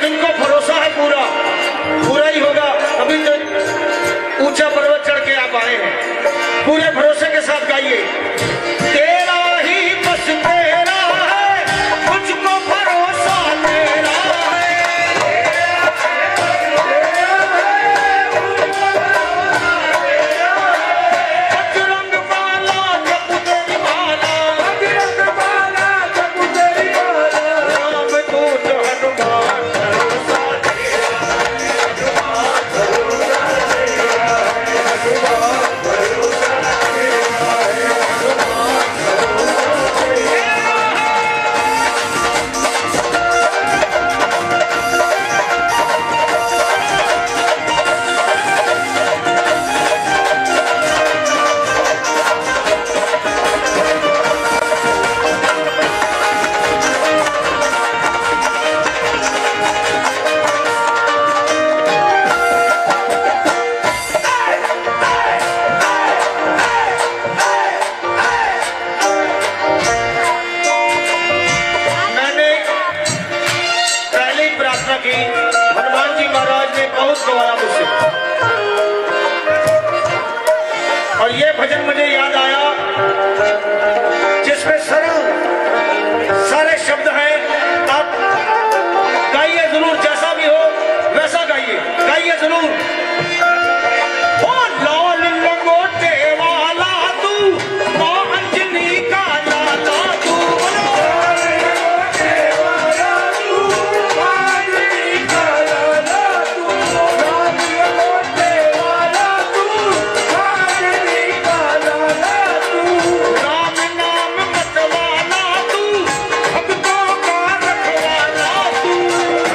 Speaker 5: किनको भरोसा है पूरा, पूरा ही होगा। अभी तो ऊंचा पर्वत चढ़ के आप आए हैं। पूरे भरोसे के साथ गाइए, तेरा ही बस तेरा है, मुझको भरोसा तेरा है। बजरंग बाला जपू तेरी माला,
Speaker 6: बजरंग बाला जपू तेरी माला।
Speaker 5: राम दूत हनुमान भरोसा तेरा है, प्रार्थना की, हनुमान जी महाराज ने बहुत गवाया मुझसे। और ये भजन मुझे याद आया जिसमें सारे शब्द हैं। आप गाइए जरूर, जैसा भी हो वैसा गाइए, गाइए जरूर। ओ लाल लंगोटे वाला तू, मां अंजनी का लाला तू, लाल लंगोटे वाला तू, मां अंजनी का लाला तू, लाल लंगोटे वाला तू, मां अंजनी का लाला तू, राम नाम मतवाला तू, भक्तों का रखवाला तू,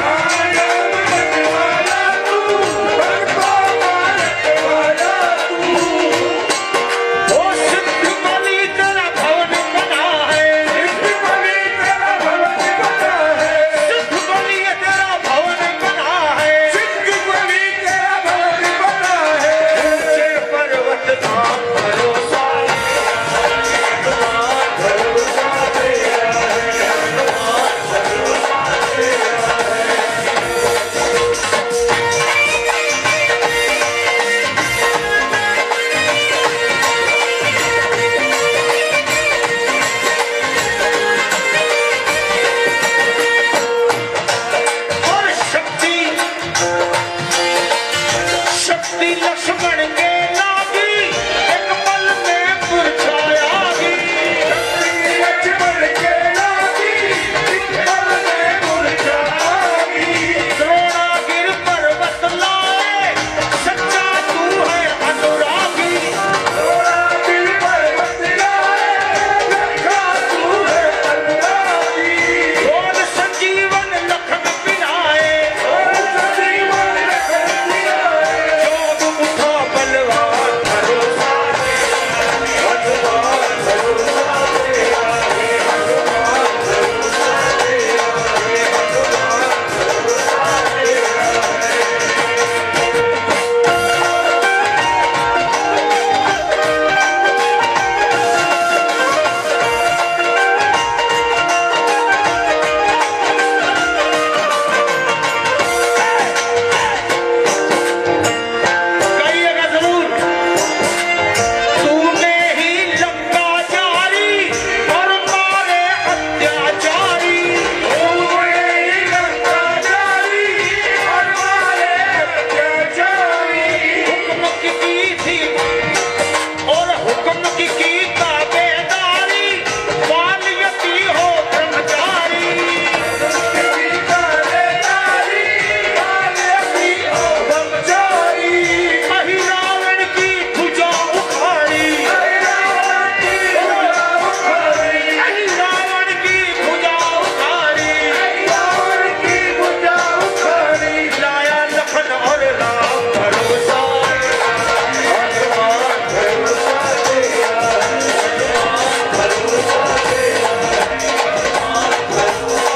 Speaker 5: राम नाम मतवाला तू, भक्तों का रखवाला तू। ओ सिद्ध बलि तेरा भवन बना है, सिद्ध बलि तेरा भवन बना है, सिद्ध बलि तेरा भवन बना है, सिद्ध बलि तेरा भवन बना है। ऊंचे पर्वत धाम भरोसा, हनुमान भरोसा तेरा है, हनुमान भरोसा तेरा है। और शक्ति लक्ष्मण के लागी, एक पल में मुरझायागी, शक्ति लक्ष्मण के लागी, एक पल में मुरझायागी। द्रोणागिर पर्वत लाए, सच्चा तू है अनुरागी, द्रोणागिर पर्वत लाए, सच्चा तू है अनुरागी। बोल संजीवन लखन पिलाए, बोल संजीवन लखन पिलाए, जोग उठा बलवान भरोसा तेरा है, हनुमान भरोसा तेरा है, हनुमान भरोसा तेरा है, हनुमान भरोसा तेरा गाइएगा जरूर। तूने ही लंका जारी और मारे अत्याचारी, तूने ही लंका जारी और मारे अत्याचारी। हुक्म की थी और हुक्म की ताबेदारी, मालियती हो ब्रह्मचारी, ताबेदारी, मालियती हो ब्रह्मचारी। कहीं रावण की भुजा उखाड़ी, कहीं रावण की भुजा उखाड़ी, कहीं रावण की भुजा उखाड़ी, कहीं रावण की भुजा उखाड़ी। लाया लखन और राम भरोसा, हनुमान भरोसा तेरा, हनुमान भरोसा तेरा, हनुमान भरोसा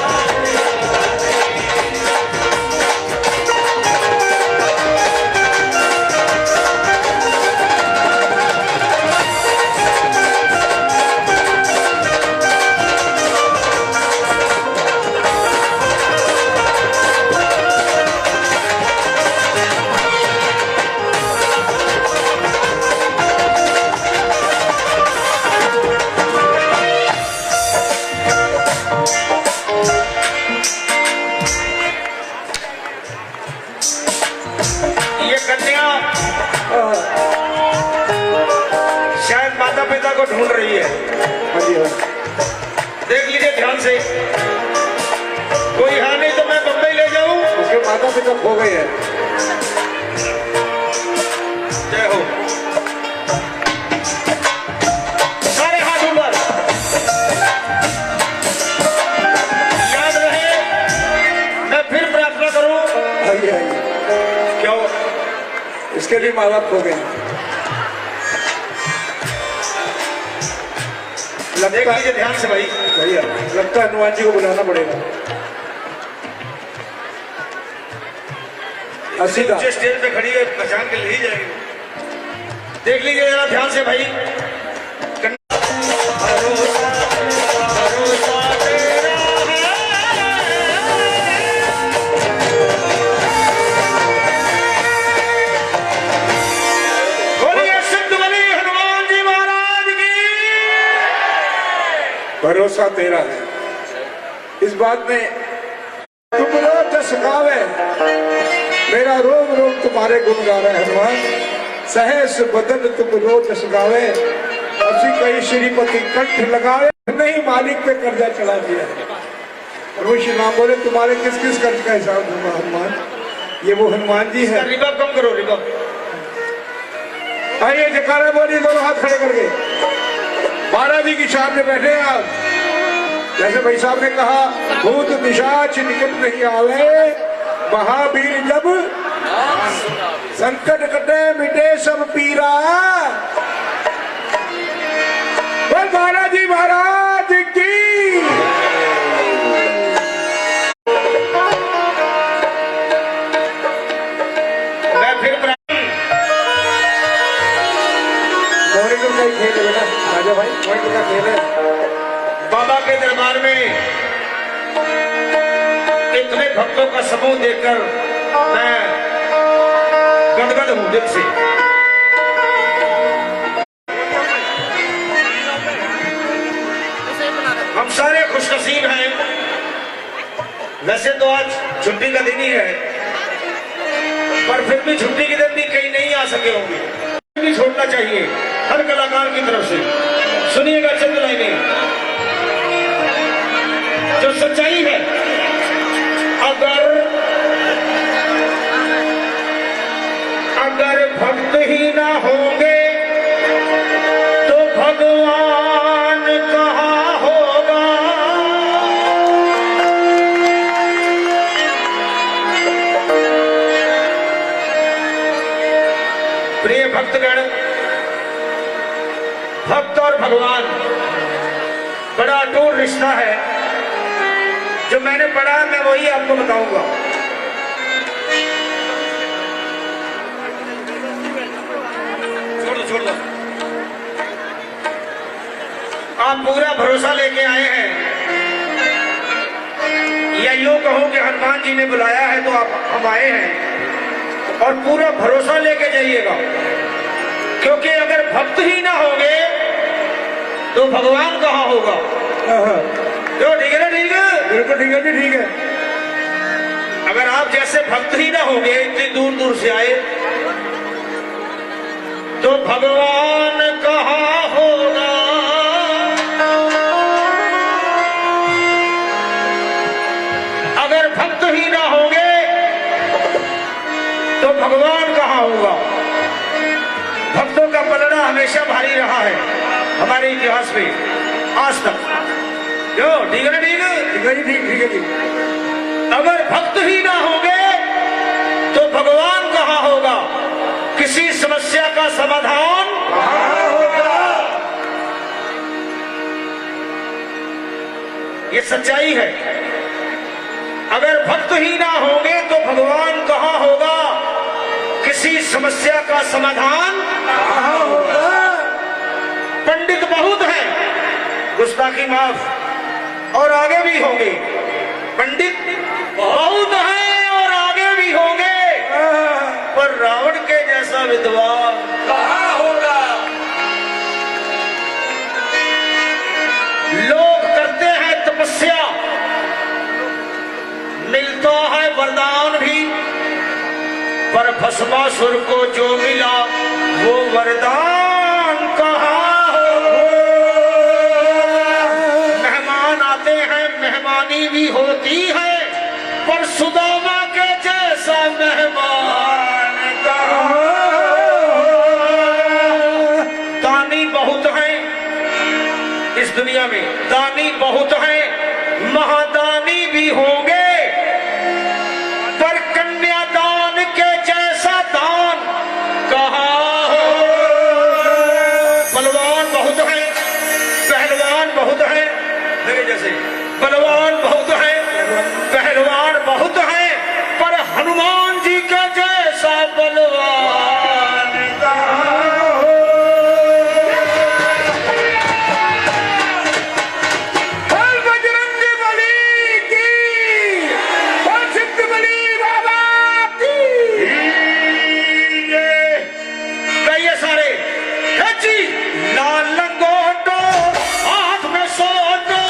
Speaker 5: ये कन्या शायद माता पिता को ढूंढ रही है।
Speaker 4: हाँ जी, हाँ।
Speaker 5: देख लीजिए ध्यान से, कोई है नहीं तो मैं बम्बई ले जाऊं।
Speaker 4: उसके माता पिता खो गए हैं।
Speaker 5: जय हो। सारे हाथ ऊपर, याद रहे मैं फिर प्रार्थना करूं।
Speaker 4: आइए आइए,
Speaker 5: क्यों?
Speaker 4: इसके भी माँ बाप खो गए हैं।
Speaker 5: देख
Speaker 4: लगता
Speaker 5: लीजिए ध्यान से भाई।
Speaker 4: भैया, लगता है हनुमान जी को बुलाना पड़ेगा। सीधा
Speaker 5: ऊंचे स्टेज पे खड़ी है, पहचान के ले ही जाएगी। देख लीजिए जरा ध्यान से भाई। भरोसा भरोसा तेरा है,
Speaker 6: भरोसा तेरा है। इस बात में तुम रोज जस गावे, मेरा रोम रोम तुम्हारे गुण गा रहे हनुमान। सहस बदन तुम रोज जस गावे, असी कहीं श्रीपति कंठ लगावे, नहीं मालिक पे कर्जा चढ़ा दिया है। प्रभु श्री राम बोले तुम्हारे किस किस कर्ज का हिसाब दूंगा हनुमान। ये वो हनुमान जी है।
Speaker 5: रिबा कम करो, रिबा।
Speaker 6: आइए जयकारा बोलिए दोनों हाथ खड़े करके। महाराज जी की सामने बैठे आप। जैसे भाई साहब ने कहा भूत पिशाच निकट नहीं आवे, महावीर जब संकट कटे मिटे सब पीरा। बोल महाराज जी महाराज की।
Speaker 5: मैं फिर
Speaker 6: मॉनिटर का ही खेल है बेटा राजा भाई, मॉनिटर का खेल है।
Speaker 5: बाबा के दरबार में इतने भक्तों का समूह देखकर मैं गदगद हूं दिल से। हम सारे खुशनसीब हैं। वैसे तो आज छुट्टी का दिन ही है, पर फिर भी छुट्टी के दिन भी कहीं नहीं आ सके होंगे। नहीं छोड़ना चाहिए हर कलाकार की तरफ से। सुनिएगा चंद लाइनें जो सच्चाई है। अगर भक्त ही ना होंगे तो भगवान कहाँ होगा। प्रिय भक्तगण, भक्त और भगवान बड़ा अटूट रिश्ता है। जो मैंने पढ़ा मैं वही आपको बताऊंगा। छोड़ दो। आप पूरा भरोसा लेके आए हैं, या यूं कहो कि हनुमान जी ने बुलाया है तो आप हम आए हैं, और पूरा भरोसा लेके जाइएगा। क्योंकि अगर भक्त ही ना होंगे तो भगवान कहाँ होगा। जो ठीक है ना, ठीक है,
Speaker 6: बिल्कुल ठीक है जी, ठीक है।
Speaker 5: अगर आप जैसे भक्त ही ना होंगे, इतनी दूर दूर से आए, तो भगवान कहाँ होगा। अगर भक्त ही ना होंगे तो भगवान कहाँ होगा। भक्तों का पलड़ा हमेशा भारी रहा है हमारे इतिहास में आज तक। जो ठीक है ना, ठीक है,
Speaker 6: ठीक है जी, ठीक है जी।
Speaker 5: अगर भक्त ही ना होंगे तो भगवान कहाँ होगा। किसी समस्या का समाधान कहाँ होगा। ये सच्चाई है। अगर भक्त ही ना होंगे तो भगवान कहाँ होगा। किसी समस्या का समाधान कहाँ होगा। पंडित बहुत हैं, गुस्ताखी माफ, और आगे भी होंगे। पंडित बहुत हैं और आगे भी होंगे, पर रावण के जैसा विद्वान कहाँ होगा। लोग करते हैं तपस्या, मिलता है वरदान भी, पर भस्मासुर को जो मिला वो वरदान कहाँ होगा। मेहमान आते हैं, मेहमानी भी होती है, पर सुदामा के जैसा मेहमान कहाँ। दानी बहुत हैं इस दुनिया में, दानी बहुत हैं, महादानी भी होंगे, पर कन्यादान के जैसा दान कहाँ हो। बलवान बहुत हैं, पहलवान बहुत हैं, मेरे जैसे बलवान बहुत हैं, पहलवान बहुत हैं, पर हनुमान जी के जैसा बलवान कहाँ हो।
Speaker 6: बोल बजरंग बली की, बोल सिद्ध बली बाबा की।
Speaker 5: ये सारे खची लाल लंगोटो, हाथ में सोटो,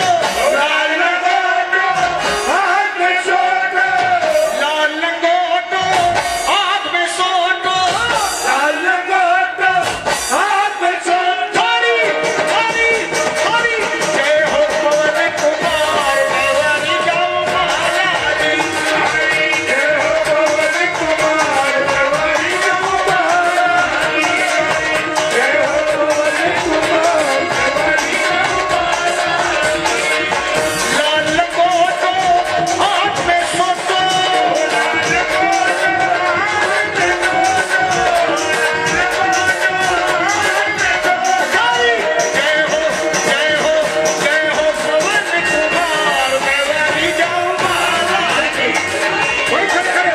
Speaker 6: वहीं खड़े खड़े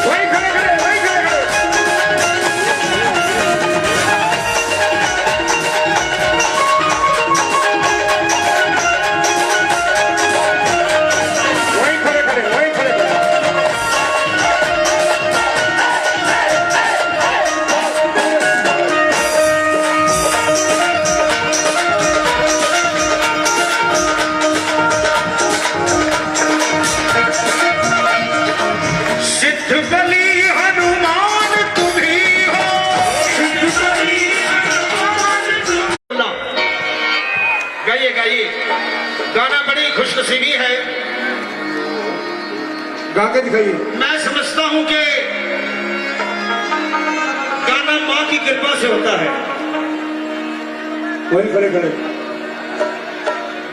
Speaker 6: वहीं खड़े खड़े वहीं खड़े खड़े वहीं खड़े खड़े वहीं खड़े खड़े सिद्ध बलि हनुमान तुम्ही हो सिद्ध बलि हनुमान
Speaker 5: गाइए गाइए गाना बड़ी खुशनसीबी है।
Speaker 6: गा के दिखाइए
Speaker 5: मैं समझता हूं कि गाना मां की कृपा से होता है।
Speaker 6: वहीं खड़े खड़े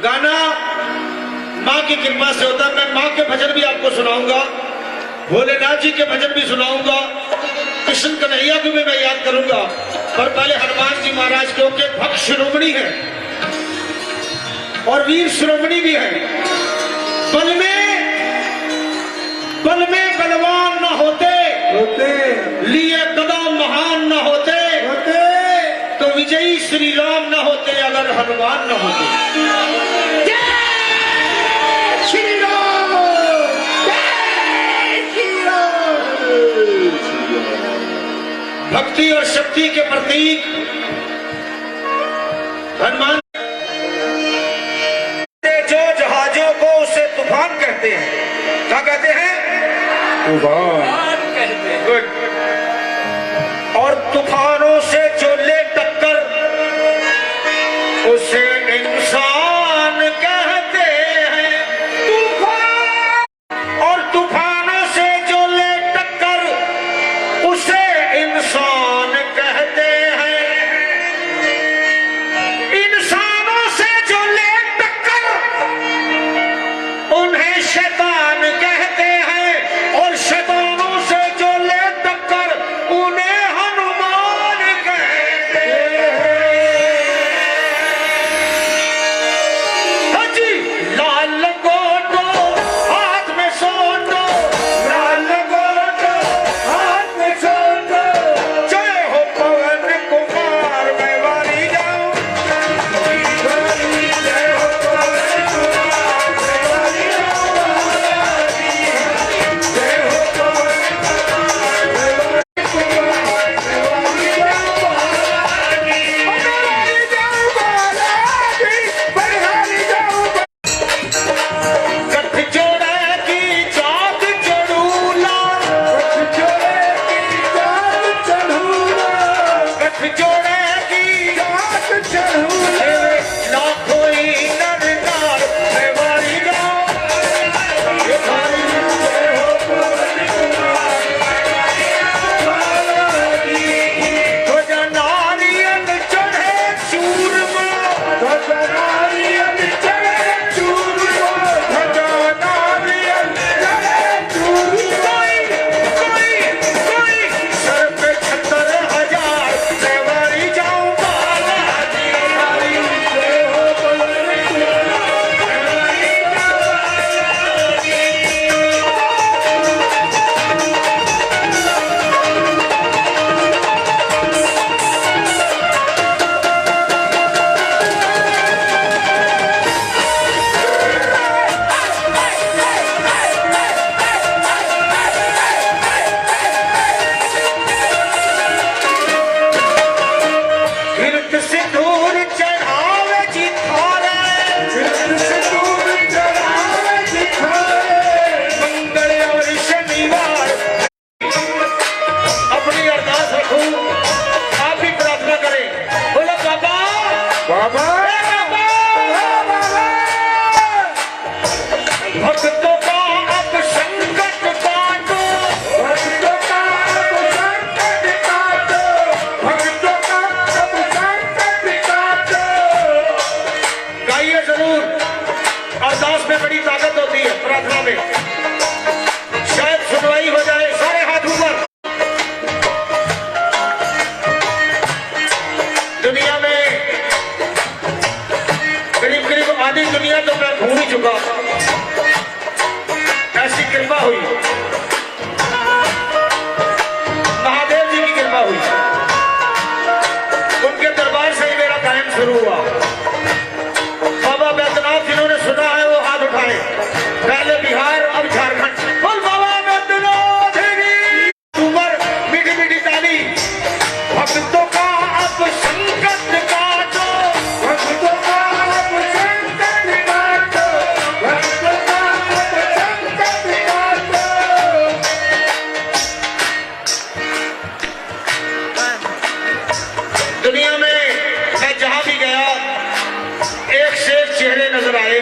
Speaker 5: गाना मां की कृपा से होता है। मैं मां के भजन भी आपको सुनाऊंगा, भोलेनाथ जी के भजन भी सुनाऊंगा, कृष्ण कन्हैया को भी मैं याद करूंगा। पर पहले हनुमान जी महाराज क्योंकि भक्त शिरोमणि है और वीर शिरोमणि भी है। बल में बलवान न होते, लिए गदा महान न होते, तो विजयी श्री राम न होते अगर हनुमान न होते। श्री राम, भक्ति और शक्ति के प्रतीक हनुमान। जो जहाजों को उसे तूफान कहते हैं, क्या कहते हैं? गुड। और तूफानों से जो ले टक्कर उसे इंसान कहते हैं। तूफान और तूफानों से जो ले टक्कर उसे इंसान कहते हैं। इंसानों से जो ले टक्कर उन्हें शैतान कहते हैं और शैतानों से जो ले टक्कर उन्हें हनुमान कहते हैं। हाँ जी, लाल लंगोटो हाथ में सोटो, लाल लंगोटो हाथ में सोटो, जय हो पवन कुमार मैं वारी जाऊं, जय हो पवन कुमार मैं वारी जाऊं, जय हो पवन कुमार मैं वारी गठ जोड़े की जात चढ़ूला, गठ जोड़े की जात चढ़ूला, गठ जोड़े की जात चढ़ूला, लाखों ही नर नार मैं वारी जाऊं, जय हो पवन कुमार ध्वजा नारियल चढ़े चूरमा, ध्वजा नारियल चढ़े चूरमा, ध्वजा नारियल चढ़े चूरमा, कोई सर पे 76,000 मैं वारी जाऊं बालाजी वारी, जय हो पवन कुमार मैं वारी कीर्त सिंदूर चढ़ावे जी थारे, कीर्त सिंदूर चढ़ावे जी थारे, मंगल और शनिवार अपनी अरदास रखूं, आप भी प्रार्थना करें। बोलो बाबा
Speaker 6: बाबा
Speaker 5: भक्तों का अब संकट काटो,
Speaker 6: भक्तों का अब संकट काटो, भक्तों का अब संकट काटो।
Speaker 5: गाइए जरूर, अरदास में बड़ी ताकत होती है, प्रार्थना में शायद सुनवाई हो जाए। सारे हाथ ऊपर। दुनिया में आधी दुनिया तो मैं घूम ही चुका, ऐसी कृपा हुई, महादेव जी की कृपा हुई, उनके दरबार से ही मेरा कायम शुरू हुआ। बाबा बैद्यनाथ जिन्होंने सुना है वो हाथ उठाए, पहले बिहार अब झारखंड। बोल बाबा बैद्यनाथ की उमर, मीठी मीठी ताली, भक्तों का अब संकट काटो, भक्तों का अब संकट काटो, भक्तों का अब संकट काटो। दुनिया में मैं जहां भी गया एक से एक चेहरे नजर आए,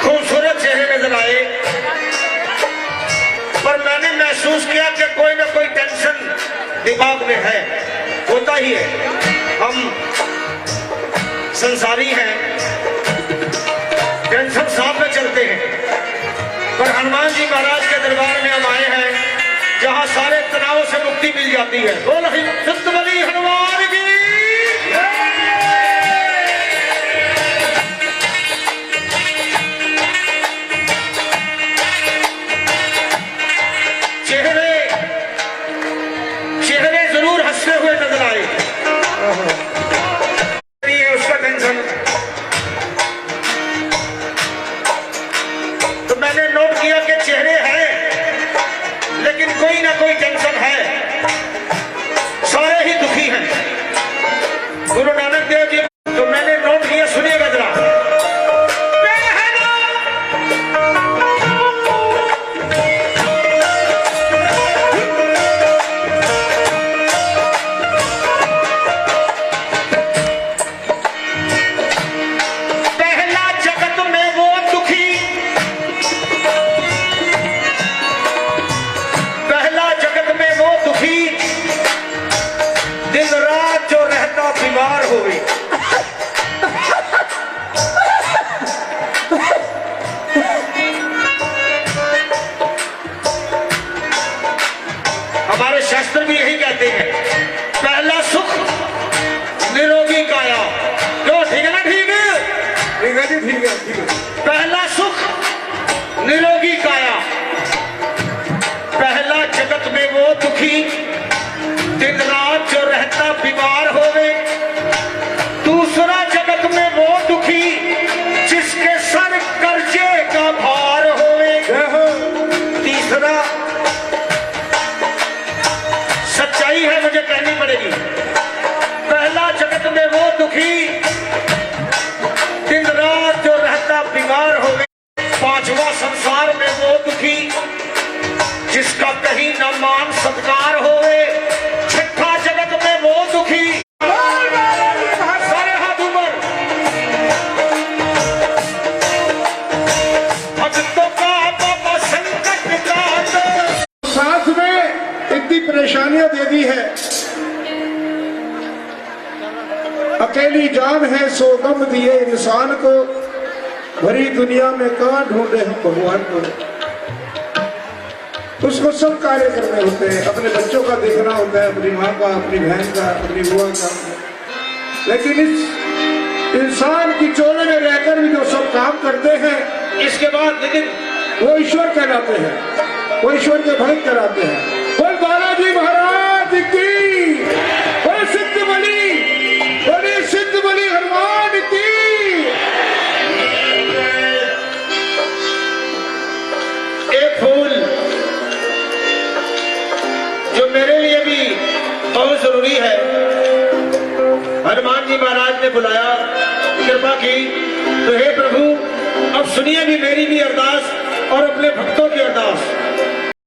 Speaker 5: खूबसूरत चेहरे नजर आए, पर मैंने महसूस किया कि कोई ना कोई टेंशन दिमाग में है, होता ही है, हम संसारी हैं, टेंशन साथ में चलते हैं। पर हनुमान जी महाराज के दरबार में हम आए हैं जहां सारे तनाव से मुक्ति मिल जाती है। बोल सिद्ध बली हनुमान की। चेहरे जरूर हंसते हुए नजर आए, नहीं है उसका टेंशन। तो मैंने नोट किया कि चेहरे हैं लेकिन कोई ना कोई टेंशन है, सारे ही दुखी हैं। गुरु नानक देव जी, तो मैंने नोट किया, सुनिएगा जरा। बीमार हो गई, हमारे शास्त्र भी यही कहते हैं, पहला सुख निरोगी काया। क्यों, ठीक है ना? ठीक है,
Speaker 6: ठीक है जी, ठीक है, ठीक है।
Speaker 5: पहला सुख निरोगी काया, पहला जगत में वो दुखी दिन रात जो रहता बीमार होवे, दूसरा जगत में वो दुखी जिसके सर कर्जे का भार होवे, तीसरा सच्चाई है, मुझे कहनी पड़ेगी, पहला जगत में वो दुखी दिन रात जो रहता बीमार होवे, पांचवा संसार में वो दुखी जिसका कहीं न मान सत्कार होवे, छठा जगत में वो दुखी, सारे हाथ ऊपर, भक्तों का बाबा संकट काटो।
Speaker 6: साथ में इतनी परेशानियां दे दी है, अकेली जान है सो गम दिए इंसान को, भरी दुनिया में कहां ढूंढे हम भगवान को। उसको सब कार्य करने होते हैं, अपने बच्चों का देखना होता है, अपनी माँ का, अपनी बहन का, अपनी बुआ का, लेकिन इस इंसान की चोले में रहकर भी जो सब काम करते हैं,
Speaker 5: इसके बाद लेकिन
Speaker 6: वो ईश्वर कहलाते हैं, वो ईश्वर के भक्त कहलाते हैं। बोल बालाजी महाराज की, बोल सिद्ध बली, बोले सिद्ध बली हनुमान की।
Speaker 5: एक फूल जो मेरे लिए भी बहुत जरूरी है, हनुमान जी महाराज ने बुलाया, कृपा की, तो हे प्रभु अब सुनिए भी मेरी भी अरदास और अपने भक्तों की